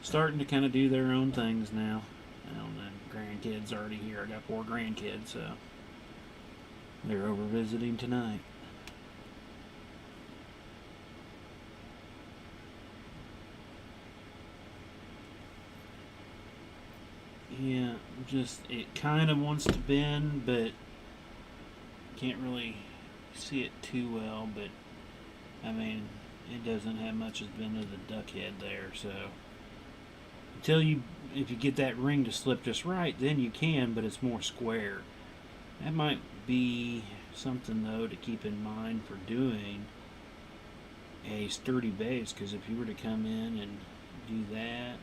starting to kind of do their own things now. And the grandkids already here. I got 4 grandkids, so they're over visiting tonight. Yeah, just it kind of wants to bend, but can't really see it too well. But I mean, it doesn't have much as bend of the duck head there. So if you get that ring to slip just right, then you can. But it's more square. That might be something though to keep in mind for doing a sturdy base, because if you were to come in and do that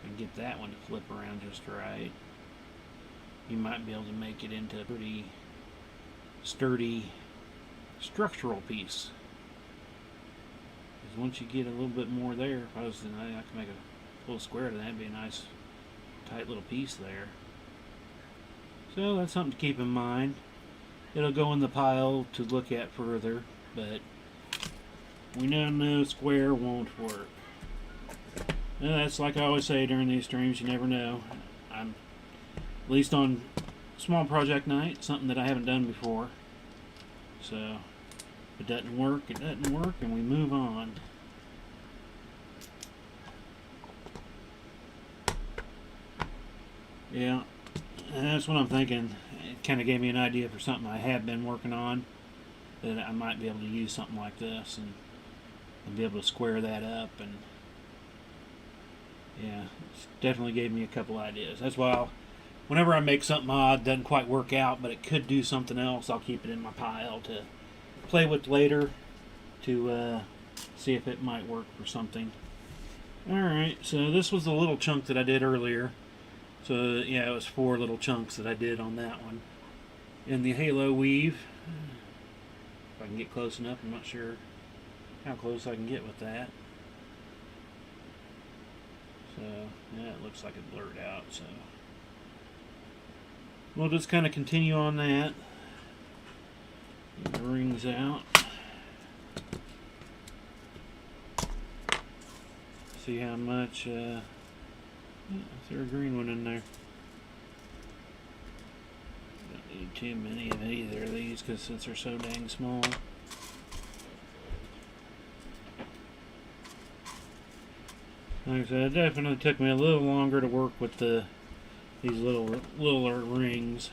and get that one to flip around just right, you might be able to make it into a pretty sturdy structural piece. Because once you get a little bit more there, I can make a little square to that. It'd be a nice tight little piece there. So that's something to keep in mind. It'll go in the pile to look at further, but we now know square won't work. And that's like I always say during these streams, you never know. I'm at least on small project night, something that I haven't done before. So if it doesn't work, it doesn't work, and we move on. Yeah, and that's what I'm thinking. It kind of gave me an idea for something I have been working on, that I might be able to use something like this and be able to square that up. And yeah, it definitely gave me a couple ideas. That's why whenever I make something odd, doesn't quite work out, but it could do something else, I'll keep it in my pile to play with later, to see if it might work for something. Alright, so this was the little chunk that I did earlier. So yeah, it was 4 little chunks that I did on that one. In the halo weave, if I can get close enough, I'm not sure how close I can get with that. So yeah, it looks like it blurred out, so we'll just kind of continue on that. Get the rings out. See how much, is there a green one in there? Don't need too many of either of these because since they're so dang small. Like I said, it definitely took me a little longer to work with these littler rings.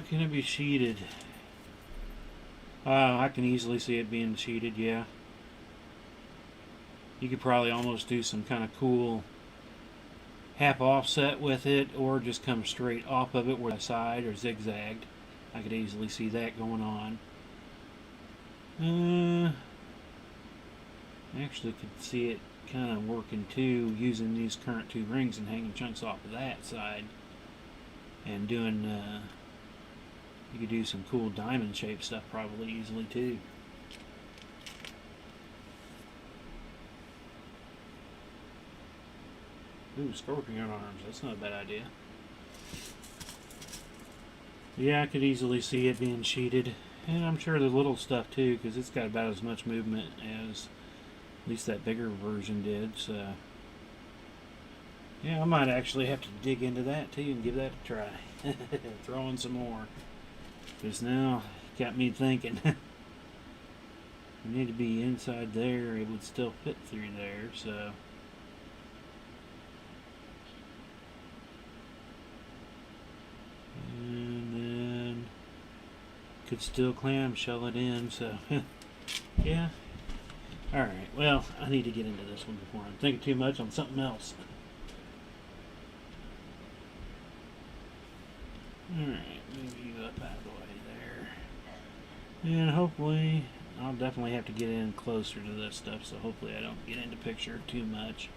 Can it be sheeted? I can easily see it being sheeted, yeah. You could probably almost do some kind of cool half offset with it, or just come straight off of it where the side or zigzagged. I could easily see that going on. Actually could see it kind of working too, using these current 2 rings and hanging chunks off of that side and doing you could do some cool diamond shaped stuff probably easily too. Ooh, scorpion arms, that's not a bad idea. Yeah, I could easily see it being sheeted, and I'm sure the little stuff too, because it's got about as much movement as at least that bigger version did, so yeah, I might actually have to dig into that too and give that a try. Throw in some more, because now it got me thinking. We need to be inside there, it would still fit through there, so and then could still clamshell it in, so yeah. Alright, well, I need to get into this one before I'm thinking too much on something else. Alright, move you up out of the way there. And hopefully, I'll definitely have to get in closer to this stuff, so hopefully I don't get into picture too much.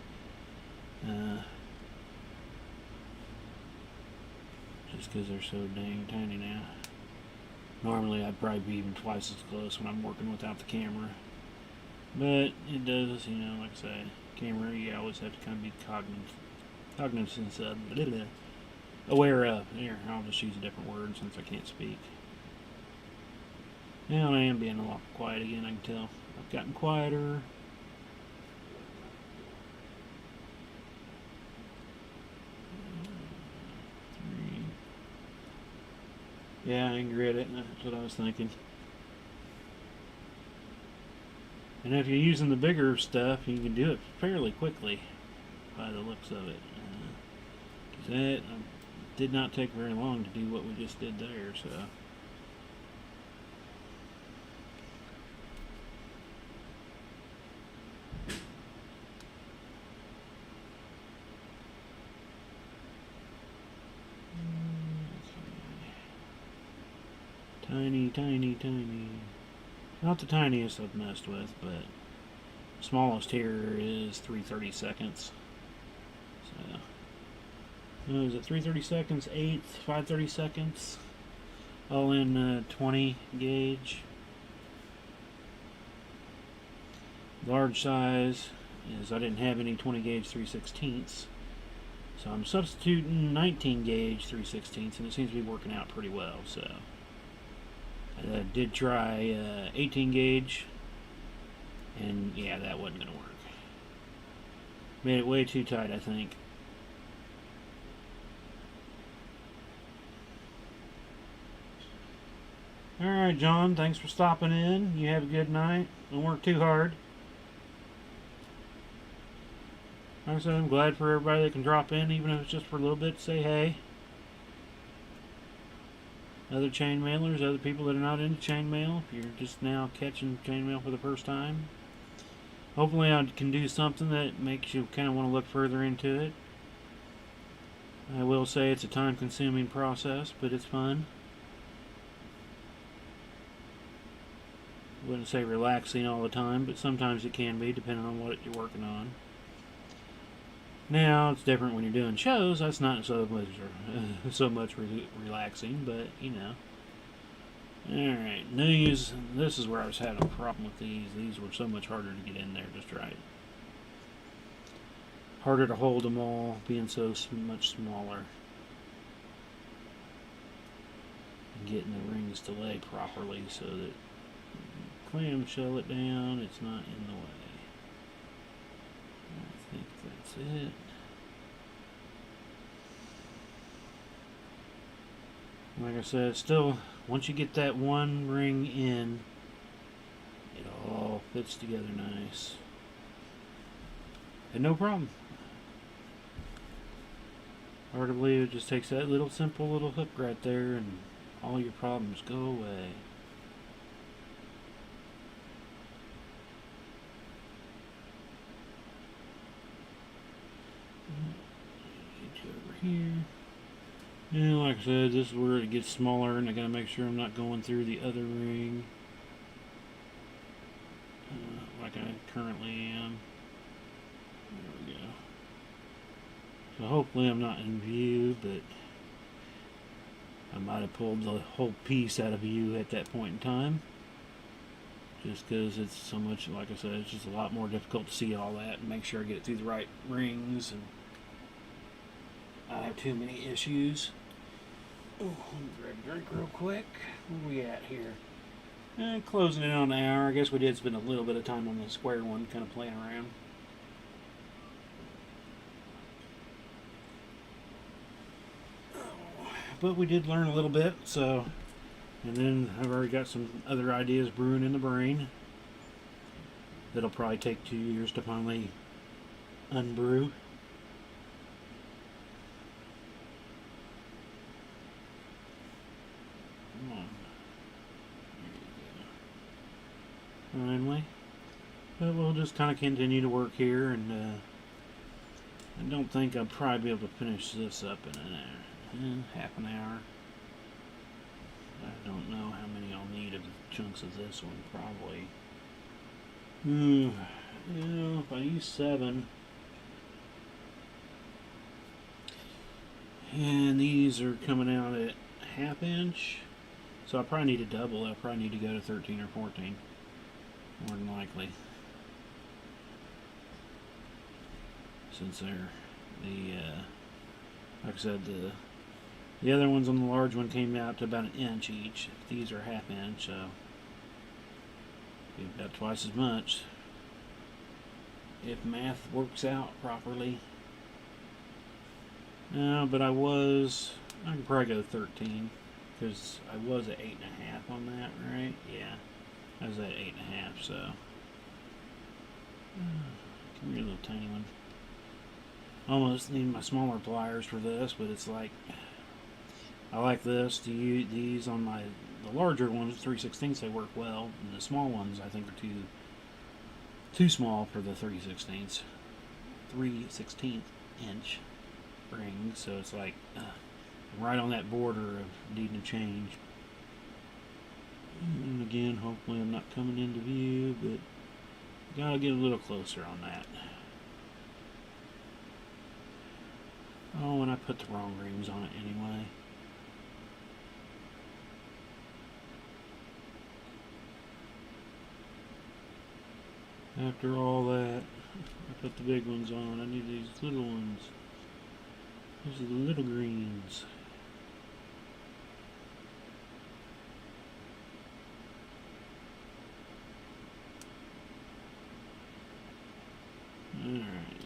Just because they're so dang tiny now. Normally I'd probably be even twice as close when I'm working without the camera. But it does, you know, like I say, camera, you always have to kind of be cognizant of, aware of. Here, I'll just use a different word since I can't speak. Now I am being a lot quiet again, I can tell. I've gotten quieter. Yeah, I can grit it. That's what I was thinking. And if you're using the bigger stuff, you can do it fairly quickly by the looks of it. That did not take very long to do what we just did there, so. Tiny, tiny, tiny. Not the tiniest I've messed with, but smallest here is 3/32. So, is it 3/32, 8th, 5/32? All in 20 gauge. Large size is I didn't have any 20 gauge 3/16, so I'm substituting 19 gauge 3/16, and it seems to be working out pretty well. So. I did try 18 gauge, and yeah, that wasn't going to work. Made it way too tight, I think. Alright, John, thanks for stopping in. You have a good night. Don't work too hard. Like I said, I'm glad for everybody that can drop in, even if it's just for a little bit, to say hey. Other chain mailers, other people that are not into chainmail, if you're just now catching chainmail for the first time. Hopefully I can do something that makes you kind of want to look further into it. I will say it's a time-consuming process, but it's fun. I wouldn't say relaxing all the time, but sometimes it can be, depending on what you're working on. Now, it's different when you're doing shows. That's not so much relaxing, but, you know. Alright, this is where I was having a problem with these. These were so much harder to get in there just right. Harder to hold them all, being so much smaller. And getting the rings to lay properly so that clamshell it down, it's not in the way. I think that's it. Like I said, still, once you get that one ring in, it all fits together nice. And no problem. Hard to believe it just takes that little simple little hook right there and all your problems go away. Get you over here. And like I said, this is where it gets smaller, and I gotta make sure I'm not going through the other ring like I currently am. There we go. So hopefully I'm not in view, but I might have pulled the whole piece out of view at that point in time. Just because it's so much, like I said, it's just a lot more difficult to see all that and make sure I get it through the right rings and I have too many issues. Oh, let me grab a drink real quick. Where are we at here? Closing in on an hour. I guess we did spend a little bit of time on the square one, kind of playing around. But we did learn a little bit, so. And then I've already got some other ideas brewing in the brain. That'll probably take 2 years to finally unbrew. Come on. There you go. Finally. But we'll just kind of continue to work here, and I don't think I'll probably be able to finish this up in an hour. Half an hour. I don't know how many I'll need of chunks of this one, probably. If I use 7. And these are coming out at 1/2 inch. So I probably need to double. I probably need to go to 13 or 14. More than likely. Since they're like I said, the other ones on the large one came out to about 1 inch each. These are 1/2 inch, so about twice as much. If math works out properly. But I can probably go 13, because I was at 8.5 on that, right? Yeah, I was at 8.5, so. Come here, little tiny one. Almost need my smaller pliers for this, but it's like, I like this to use these on the larger ones, 3/16, they work well, and the small ones I think are too small for the 3/16 inch ring, so it's like right on that border of needing to change. And again, hopefully I'm not coming into view, but gotta get a little closer on that. Oh, and I put the wrong rings on it anyway. After all that, I put the big ones on. I need these little ones. These are the little greens. Alright.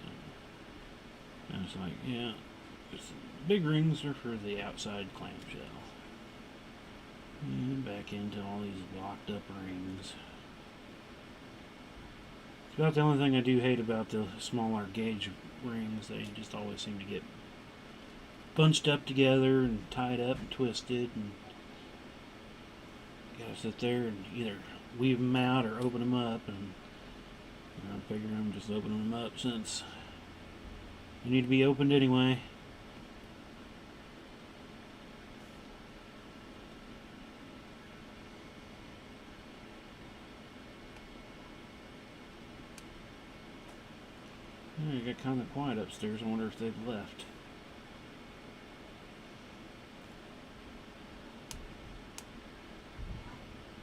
I was like, yeah, the big rings are for the outside clamshell. And back into all these blocked up rings. It's about the only thing I do hate about the smaller gauge rings. They just always seem to get bunched up together and tied up and twisted, and you gotta sit there and either weave them out or open them up, and I figure I'm just opening them up since they need to be opened anyway. It got kind of quiet upstairs. I wonder if they've left.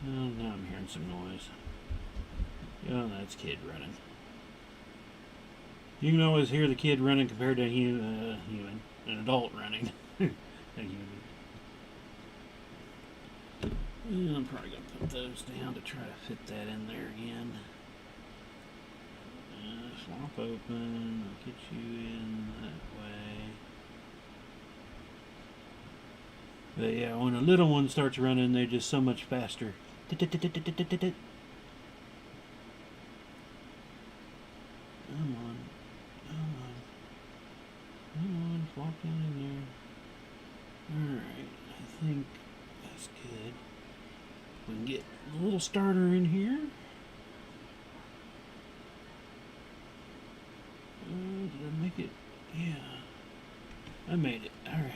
Oh, now I'm hearing some noise. Oh, that's kid running. You can always hear the kid running compared to a human, an adult running. A human. I'm probably going to put those down to try to fit that in there again. Swamp open. I'll get you in that way. But yeah, when a little one starts running, they're just so much faster. Come on. Come on. Come on, flop down in there. Alright, I think that's good. We can get a little starter in here. Did I make it? Yeah. I made it. Alright.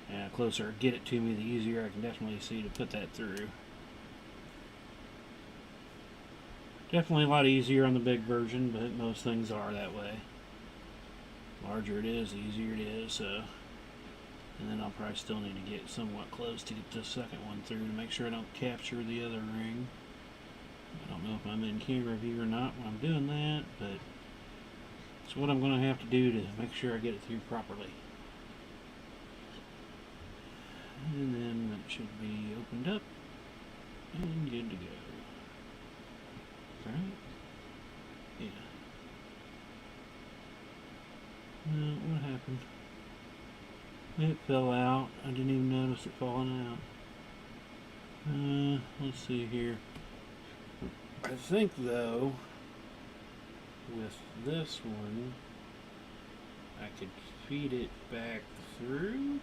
Yeah, closer get it to me, the easier I can definitely see to put that through. Definitely a lot easier on the big version, but most things are that way. Larger it is, the easier it is, so. And then I'll probably still need to get somewhat close to get the second one through to make sure I don't capture the other ring. I don't know if I'm in camera view or not when I'm doing that, but it's what I'm going to have to do to make sure I get it through properly. And then that should be opened up and good to go. Right? Yeah. No, what happened? It fell out. I didn't even notice it falling out. Let's see here. I think though, with this one, I could feed it back through.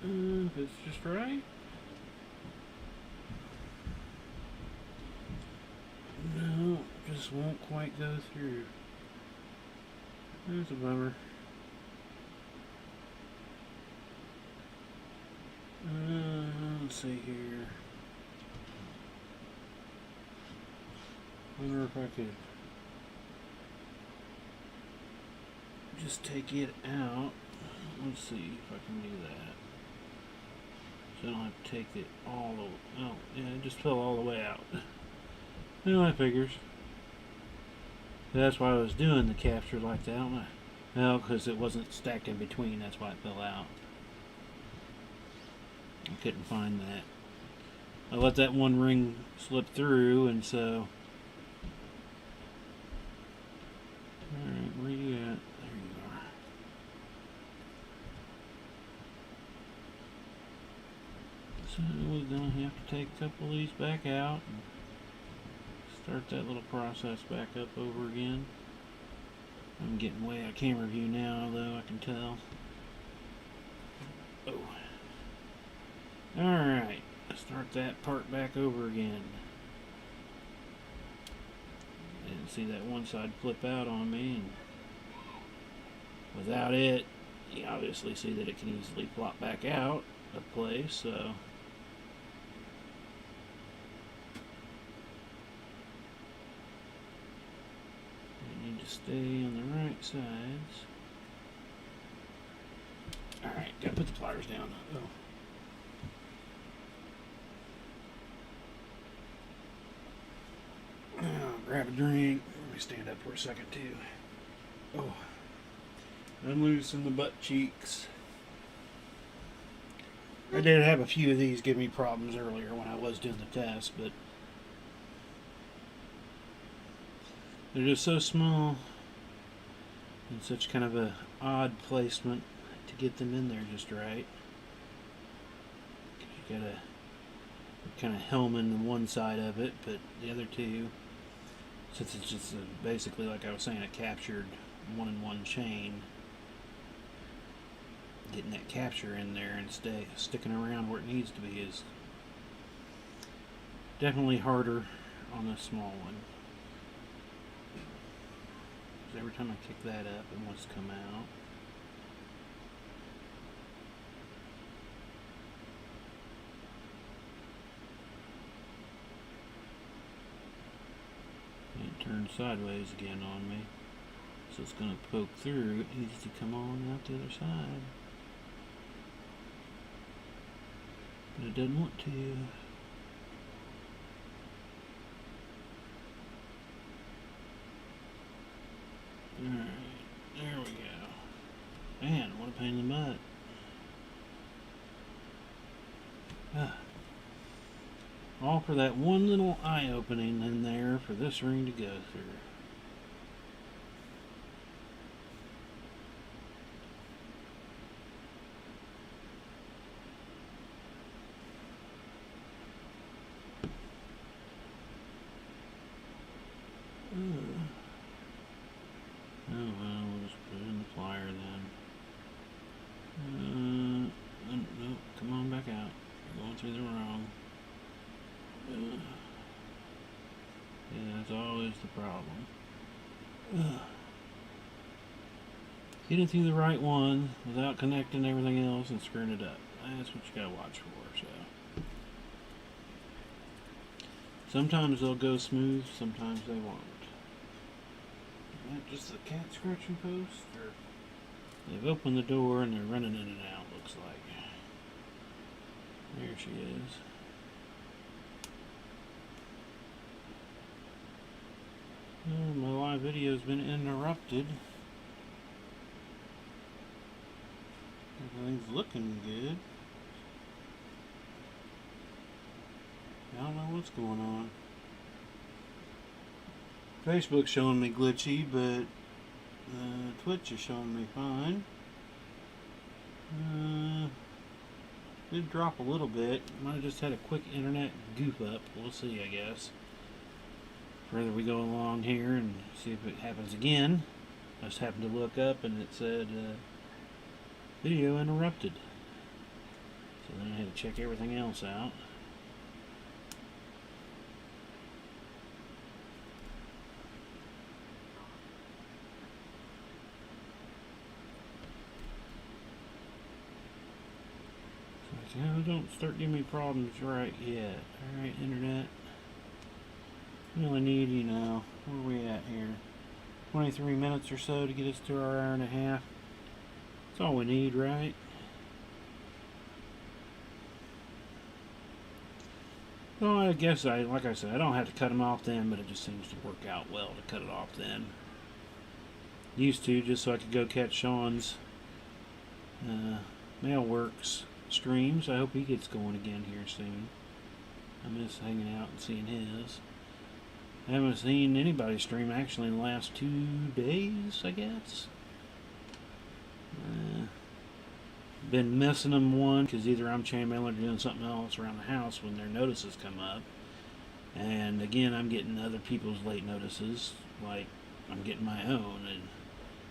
If it's just right. No, just won't quite go through. That's a bummer. Let's see here. Wonder if I could just take it out. Let's see if I can do that. So I don't have to take it all the way. Oh, yeah, it just fell all the way out. Well, that figures. That's why I was doing the capture like that. Well, because it wasn't stacked in between, that's why it fell out. I couldn't find that. I let that one ring slip through, and so. Alright, where you at? There you are. So we're going to have to take a couple of these back out and start that little process back up over again. I'm getting way out of camera view now, though, I can tell. Oh. Alright, start that part back over again. Didn't see that one side flip out on me, and without it, you obviously see that it can easily flop back out of place, so. You need to stay on the right sides. Alright, gotta put the pliers down. Oh. Grab a drink. Let me stand up for a second too. Oh, unloosen the butt cheeks. I did have a few of these give me problems earlier when I was doing the test, but they're just so small and such kind of a odd placement to get them in there just right. You gotta kind of helming one side of it, but the other two, since it's just basically, like I was saying, a captured one-in-one chain, getting that capture in there and sticking around where it needs to be is definitely harder on this small one. Because every time I kick that up, it wants to come out. sideways again on me. So it's going to poke through. It needs to come on out the other side. But it doesn't want to. Alright, there we go. Man, what a pain in the butt. All for that one little eye opening in there for this ring to go through. Oh well, we'll just put it in the plier then. No, come on back out. You're going through the wrong. Yeah, that's always the problem. Getting through the right one without connecting everything else and screwing it up. That's what you gotta watch for, so. Sometimes they'll go smooth, sometimes they won't. Is that just the cat scratching post? Or they've opened the door and they're running in and out, looks like. There she is. Oh, my live video's been interrupted. Everything's looking good. I don't know what's going on. Facebook's showing me glitchy, but Twitch is showing me fine. Did drop a little bit. Might have just had a quick internet goof up. We'll see, I guess. Further we go along here and see if it happens again. I just happened to look up and it said video interrupted. So then I had to check everything else out. So don't start giving me problems right yet. Alright, internet. We only need, you know, where are we at here? 23 minutes or so to get us to our hour and a half. That's all we need, right? Well, I guess like I said, I don't have to cut them off then, but it just seems to work out well to cut it off then. Used to, just so I could go catch Sean's Mailworks streams. I hope he gets going again here soon. I miss hanging out and seeing his. I haven't seen anybody stream actually in the last 2 days, I guess. Been missing them one because either I'm chainmailing or doing something else around the house when their notices come up. And again, I'm getting other people's late notices, like I'm getting my own. And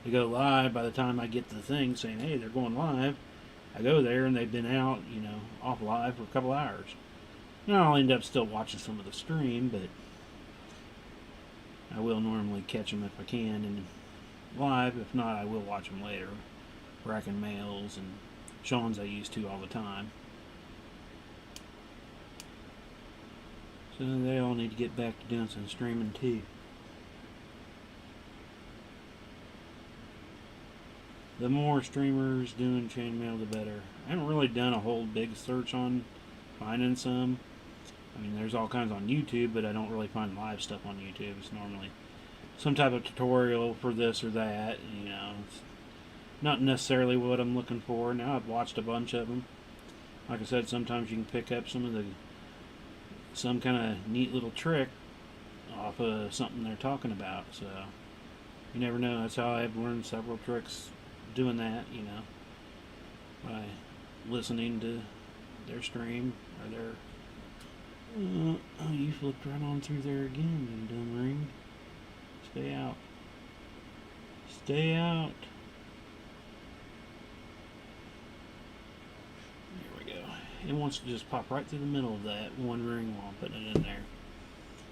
they go live by the time I get the thing saying, hey, they're going live. I go there and they've been out, you know, off live for a couple hours. Now I'll end up still watching some of the stream, but I will normally catch them if I can and live. If not, I will watch them later. Racking mails and Sean's I used to all the time. So they all need to get back to doing some streaming too. The more streamers doing chainmail, the better. I haven't really done a whole big search on finding some. I mean, there's all kinds on YouTube, but I don't really find live stuff on YouTube. It's normally some type of tutorial for this or that. You know, it's not necessarily what I'm looking for. Now I've watched a bunch of them. Like I said, sometimes you can pick up some kind of neat little trick off of something they're talking about. So you never know. That's how I've learned several tricks doing that. You know, by listening to their stream or their. Oh, you flipped right on through there again, you dumb ring. Stay out. Stay out. There we go. It wants to just pop right through the middle of that one ring while I'm putting it in there.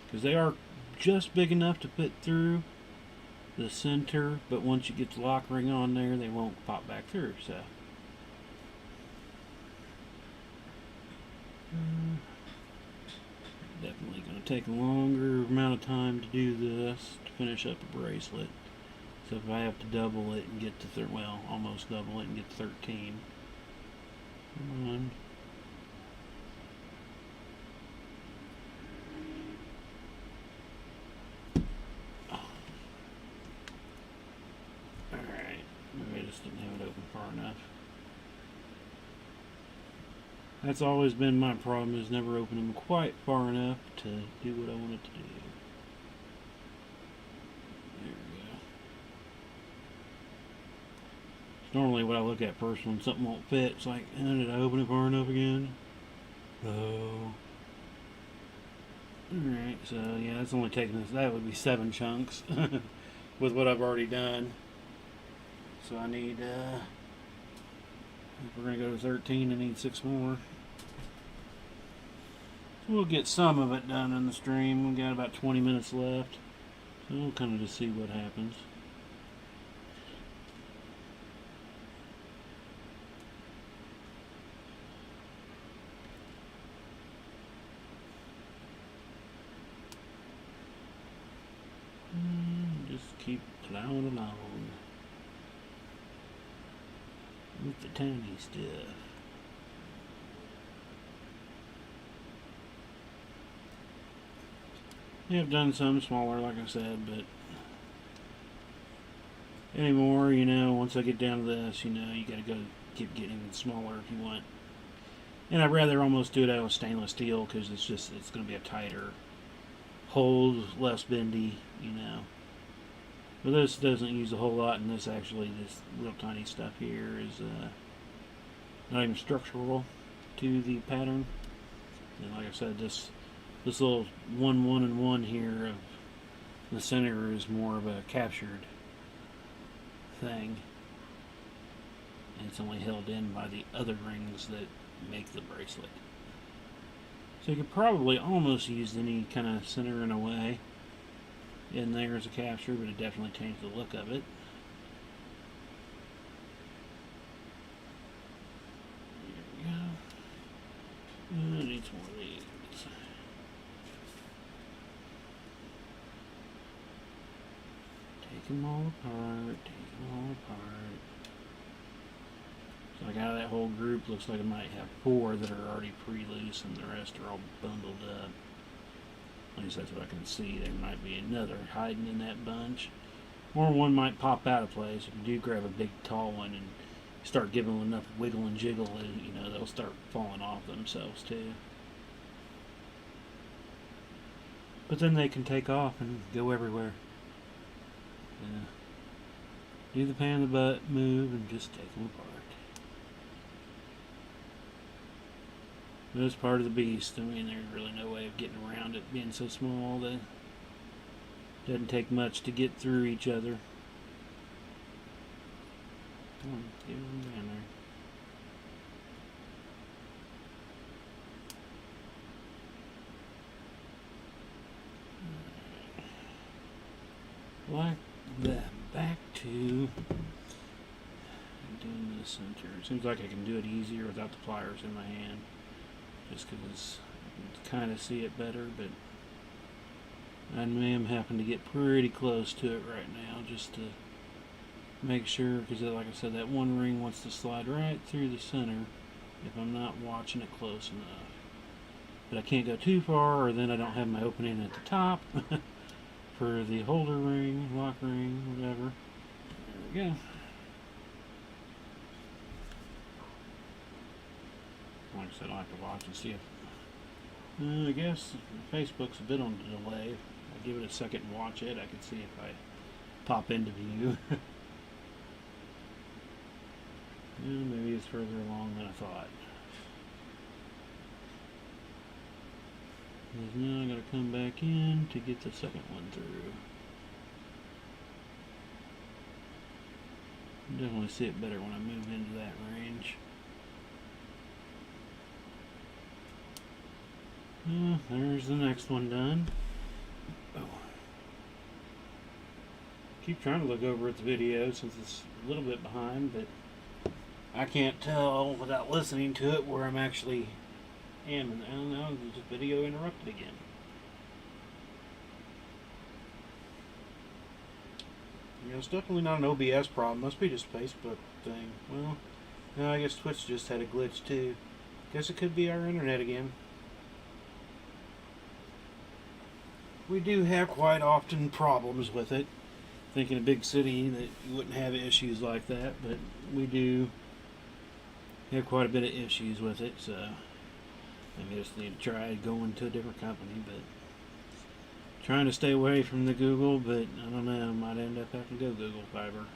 Because they are just big enough to fit through the center, but once you get the lock ring on there, they won't pop back through, so. Definitely going to take a longer amount of time to do this to finish up a bracelet. So if I have to double it and get to well, almost double it and get to 13. Come on. Alright, maybe I just didn't have it open far enough. That's always been my problem, is never opening them quite far enough to do what I want it to do. There we go. It's normally what I look at first when something won't fit. It's like, did I open it far enough again? No. Alright, so yeah, it's only taking us, that would be 7 chunks with what I've already done. So I need, if we're going to go to 13, I need 6 more. So we'll get some of it done in the stream. We've got about 20 minutes left. So we'll kind of just see what happens. Just keep plowing along with the tiny stuff. Yeah, I've done some smaller, like I said, but anymore, once I get down to this, you gotta go keep getting even smaller if you want. And I'd rather almost do it out of stainless steel because it's gonna be a tighter hold, less bendy, But this doesn't use a whole lot, and this real tiny stuff here is not even structural to the pattern. And like I said, this little 1, 1, and 1 here of the center is more of a captured thing. And it's only held in by the other rings that make the bracelet. So you could probably almost use any kind of center in a way in there as a capture, but it definitely changed the look of it. There we go. I need some more of these. Take them all apart, So like out of that whole group, looks like I might have 4 that are already pre-loose and the rest are all bundled up. At least that's what I can see. There might be another hiding in that bunch. Or one might pop out of place. If you do grab a big tall one and start giving them enough wiggle and jiggle, they'll start falling off themselves too. But then they can take off and go everywhere. Yeah. Do the pan the butt move and just take them apart. That's part of the beast. I mean, there's really no way of getting around it being so small that it doesn't take much to get through each other. Come on, get them down there. Like that. Back to doing the center. It seems like I can do it easier without the pliers in my hand. Just because I can kind of see it better, but I am having to get pretty close to it right now just to make sure, because like I said, that one ring wants to slide right through the center if I'm not watching it close enough. But I can't go too far, or then I don't have my opening at the top for the holder ring, lock ring, whatever. There we go. Like I said, I'll have to watch and see if I guess Facebook's a bit on the delay. I give it a second and watch it. I can see if I pop into view. Maybe it's further along than I thought. Because now I gotta come back in to get the second one through. Definitely see it better when I move into that range. There's the next one done. Oh. Keep trying to look over at the video since it's a little bit behind, but I can't tell without listening to it where I'm actually am. And now the video interrupted again. Yeah, it's definitely not an OBS problem. Must be just Facebook thing. Well, no, I guess Twitch just had a glitch too. Guess it could be our internet again. We do have quite often problems with it. I think in a big city that you wouldn't have issues like that, but we do have quite a bit of issues with it, so I just need to try going to a different company, but trying to stay away from the Google, but I don't know, might end up having to go Google Fiber.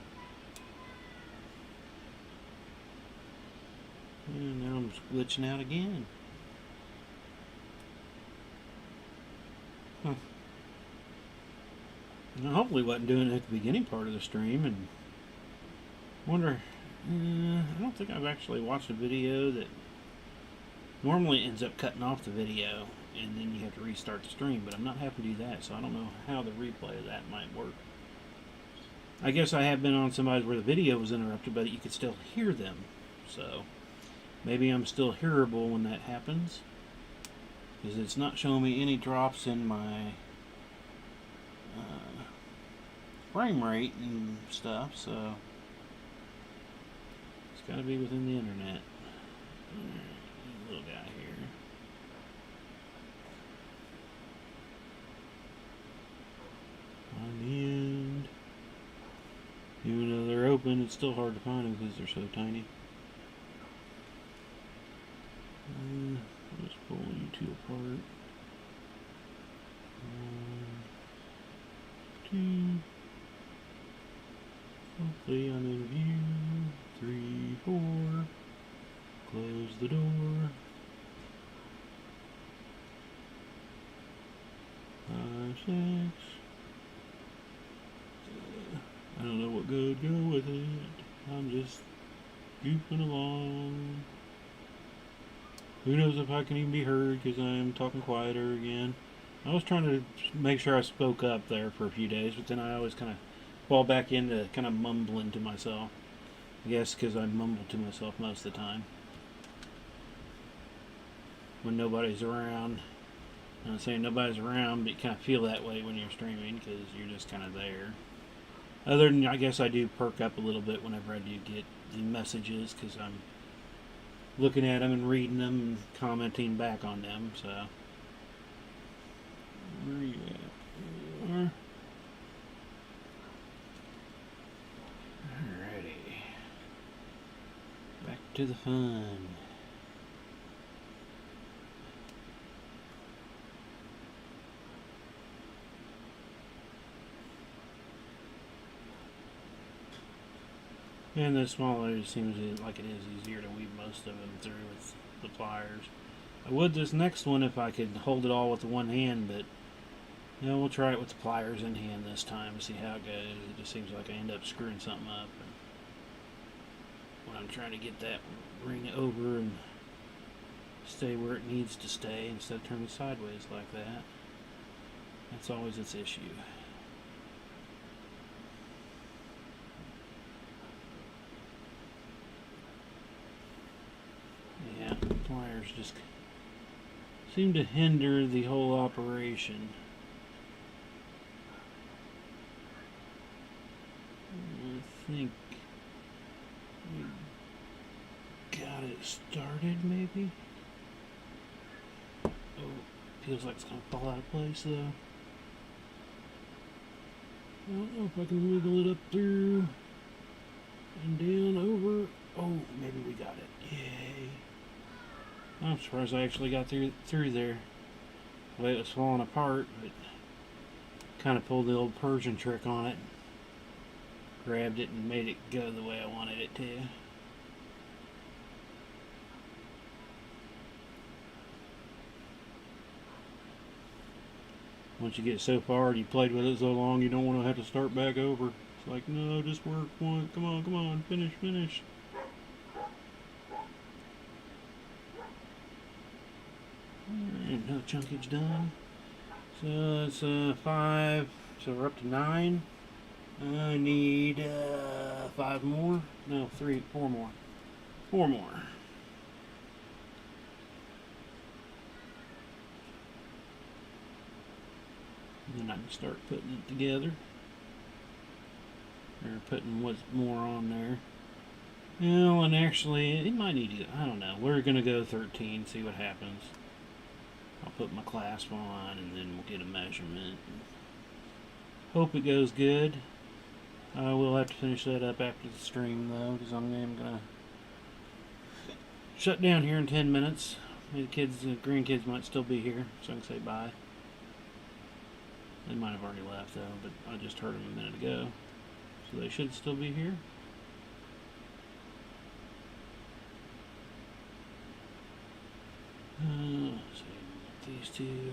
And now I'm just glitching out again. Huh. And I hopefully wasn't doing it at the beginning part of the stream, and wonder, I don't think I've actually watched a video that normally ends up cutting off the video and then you have to restart the stream, but I'm not having to do that, so I don't know how the replay of that might work. I guess I have been on somebody's where the video was interrupted, but you could still hear them, so maybe I'm still hearable when that happens, because it's not showing me any drops in my frame rate and stuff, so it's got to be within the internet. Little guy here. On the end. Even though they're open, it's still hard to find them because they're so tiny. Let's pull you two apart. 1, 2. Hopefully I'm in view. 3, 4. Close the door. 5, 6. I don't know what good go with it. I'm just goofing along. Who knows if I can even be heard because I am talking quieter again. I was trying to make sure I spoke up there for a few days, but then I always kind of fall back into kind of mumbling to myself. I guess because I mumble to myself most of the time when nobody's around. I'm not saying nobody's around, but you kind of feel that way when you're streaming because you're just kind of there. Other than, I guess I do perk up a little bit whenever I do get the messages because I'm looking at them and reading them and commenting back on them, so. Where are you at? Alrighty. Back to the fun. And the smaller it seems like it is easier to weave most of them through with the pliers. I would this next one if I could hold it all with the one hand, but you know, we'll try it with the pliers in hand this time to see how it goes. It just seems like I end up screwing something up when I'm trying to get that ring over and stay where it needs to stay instead of turning sideways like that. That's always its issue. Yeah, pliers just seem to hinder the whole operation. I think we got it started, maybe? Oh, feels like it's going to fall out of place, though. I don't know if I can wiggle it up through and down, over. Oh, maybe we got it. Yay. I'm surprised I actually got through there. The way it was falling apart, but kind of pulled the old Persian trick on it. Grabbed it and made it go the way I wanted it to. Once you get so far and you played with it so long, you don't want to have to start back over. It's like, no, just work one. Come on, come on, finish, finish. Alright, another chunkage done. So it's 5, so we're up to 9. I need 5 more. No, 3, 4 more. 4 more. And then I can start putting it together. Or putting what's more on there. Well, and actually, it might need to, I don't know. We're going to go 13, see what happens. I'll put my clasp on and then we'll get a measurement. Hope it goes good. I will have to finish that up after the stream though, because I'm going to shut down here in 10 minutes. The kids, the grandkids might still be here, so I can say bye. They might have already left though, but I just heard them a minute ago. So they should still be here. Let's see, these two.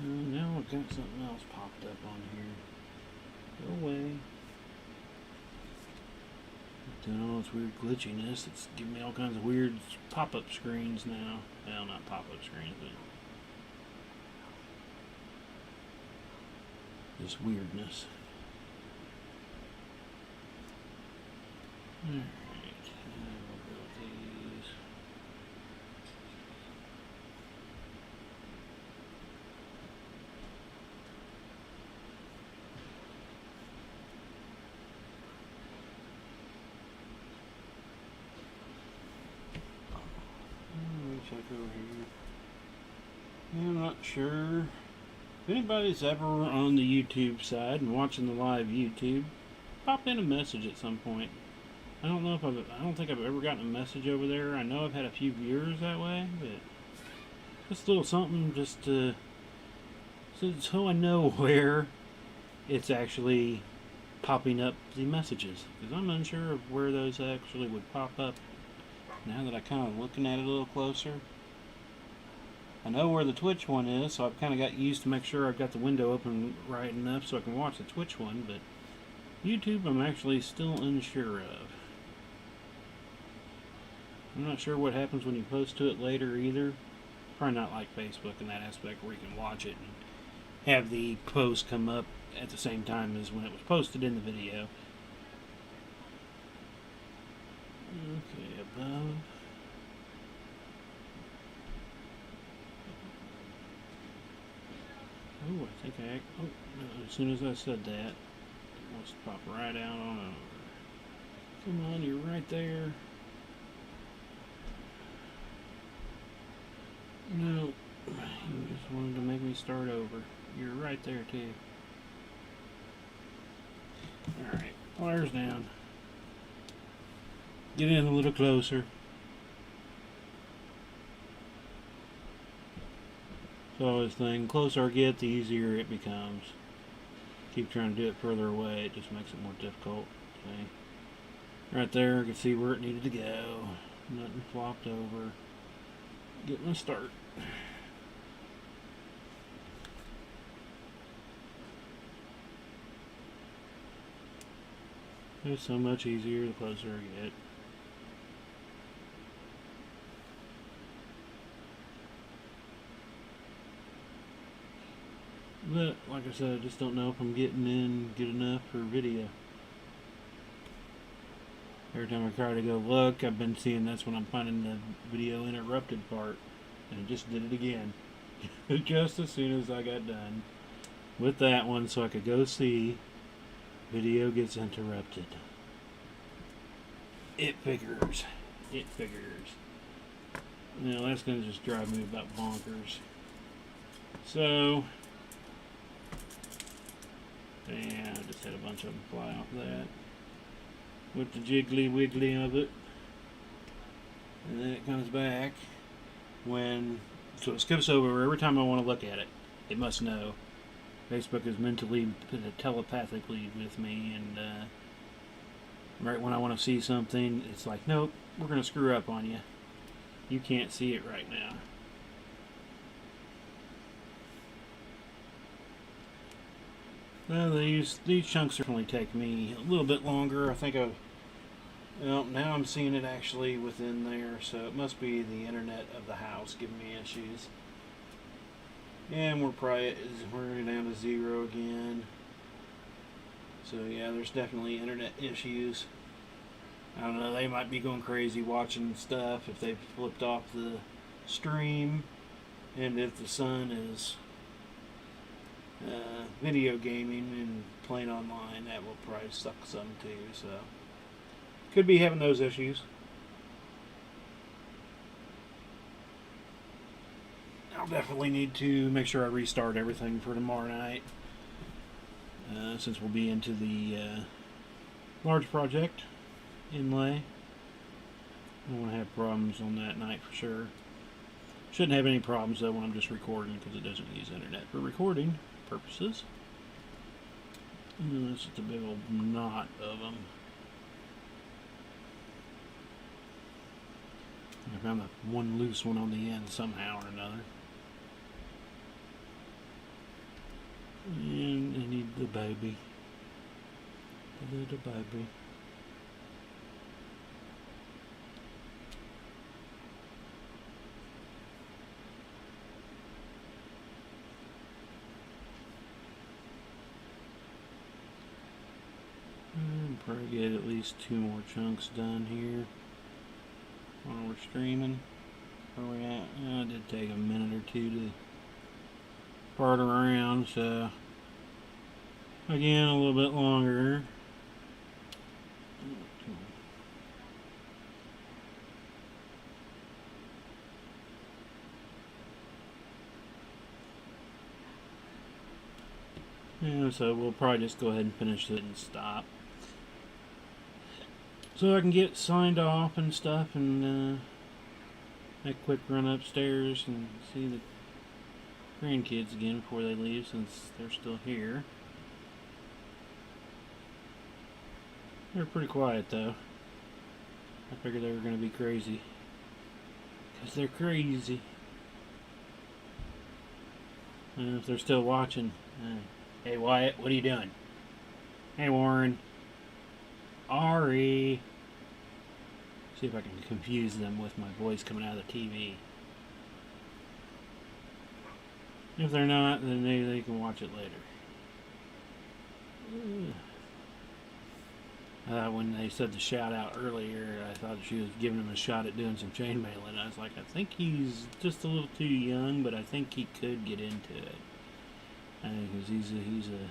Now I've got something else popped up on here. Go away. Doing all this weird glitchiness. It's giving me all kinds of weird pop-up screens now. Well, not pop-up screens, but this weirdness. Alright, we'll build these. Check over here. Yeah, I'm not sure. If anybody's ever on the YouTube side and watching the live YouTube, pop in a message at some point. I don't know if I don't think I've ever gotten a message over there. I know I've had a few viewers that way, but just a little something just to so I know where it's actually popping up the messages, because I'm unsure of where those actually would pop up. Now that I'm kind of looking at it a little closer, I know where the Twitch one is, so I've kind of got used to make sure I've got the window open right enough so I can watch the Twitch one, but YouTube I'm actually still unsure of. I'm not sure what happens when you post to it later either. Probably not like Facebook in that aspect where you can watch it and have the post come up at the same time as when it was posted in the video. Okay, above. Oh, I think oh, no, as soon as I said that, it wants to pop right out on over. Come on, you're right there. No, you just wanted to make me start over. You're right there, too. Alright, wires down. Get in a little closer. So this thing, closer I get, the easier it becomes. Keep trying to do it further away, it just makes it more difficult. See? Right there, I can see where it needed to go. Nothing flopped over. Getting a start. It's so much easier the closer I get. But, like I said, I just don't know if I'm getting in good enough for video. Every time I try to go look, I've been seeing that's when I'm finding the video interrupted part. And it just did it again. Just as soon as I got done with that one so I could go see, video gets interrupted. It figures. It figures. Now that's going to just drive me about bonkers. So, yeah, I just had a bunch of them fly off that. With the jiggly wiggly of it. And then it comes back when, so it skips over every time I want to look at it. It must know. Facebook is mentally, telepathically with me, and right when I want to see something, it's like, nope, we're going to screw up on you. You can't see it right now. Well, these chunks certainly take me a little bit longer. I think well, now I'm seeing it actually within there, so it must be the internet of the house giving me issues. And we're down to 0 again. So yeah, there's definitely internet issues. I don't know, they might be going crazy watching stuff if they've flipped off the stream, and if the son is video gaming and playing online, that will probably suck some too. So could be having those issues. I'll definitely need to make sure I restart everything for tomorrow night, since we'll be into the large project inlay. I don't want to have problems on that night for sure. Shouldn't have any problems though when I'm just recording, because it doesn't use internet for recording purposes. And this is a big old knot of them. I found that one loose one on the end somehow or another. And I need the baby. The little baby. Probably get at least 2 more chunks done here while we're streaming. Where we at? It did take a minute or 2 to part around, so again a little bit longer. And so we'll probably just go ahead and finish it and stop, so I can get signed off and stuff, and make a quick run upstairs and see the grandkids again before they leave, since they're still here. They're pretty quiet though. I figured they were going to be crazy, because they're crazy. And if they're still watching, hey Wyatt, what are you doing? Hey Warren. Ari. See if I can confuse them with my voice coming out of the TV. If they're not, then maybe they can watch it later. When they said the shout out earlier, I thought she was giving him a shot at doing some chainmailing. I was like, I think he's just a little too young, but I think he could get into it. Because he's a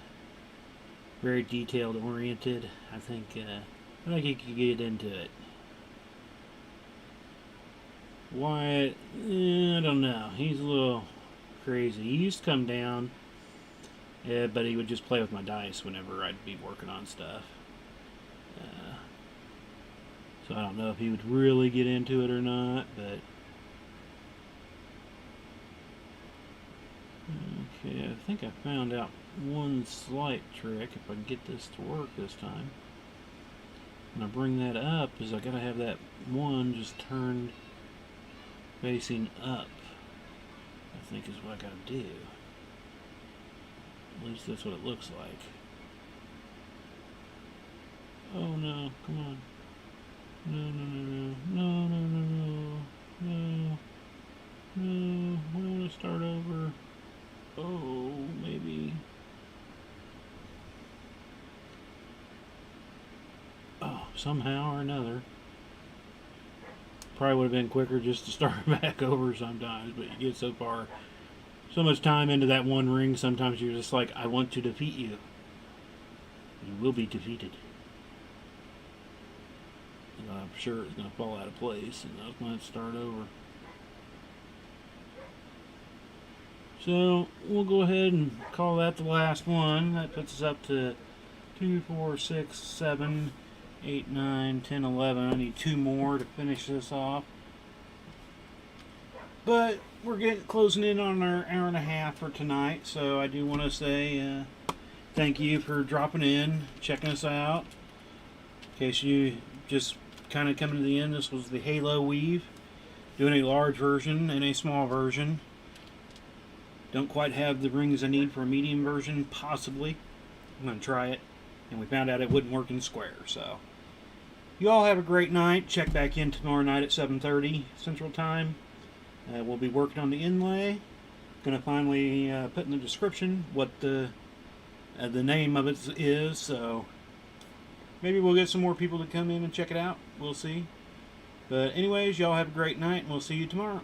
very detailed oriented. I think he could get into it. Wyatt, I don't know. He's a little crazy. He used to come down, but he would just play with my dice whenever I'd be working on stuff. So I don't know if he would really get into it or not, but okay, I think I found out one slight trick if I can get this to work this time. When I bring that up, is I gotta have that one just turned facing up, I think is what I gotta do. At least that's what it looks like. Oh no, come on. No, no, no, no, no, no, no, no, no, I want to start over. Oh, maybe. Oh, somehow or another. Probably would have been quicker just to start back over sometimes, but you get so much time into that one ring, sometimes you're just like, I want to defeat you. You will be defeated. And I'm sure it's going to fall out of place, and I was going to start over. So we'll go ahead and call that the last one. That puts us up to 2, 4, 6, 7, 8, 9, 10, 11. I need 2 more to finish this off. But we're closing in on our hour and a half for tonight, so I do want to say thank you for dropping in, checking us out. In case you just kind of coming to the end, this was the Halo weave, doing a large version and a small version. Don't quite have the rings I need for a medium version, possibly. I'm going to try it, and we found out it wouldn't work in square, so. You all have a great night. Check back in tomorrow night at 7:30 Central Time. We'll be working on the inlay, Gonna finally put in the description what the name of it is. So maybe we'll get some more people to come in and check it out. We'll see. But anyways, y'all have a great night, and we'll see you tomorrow.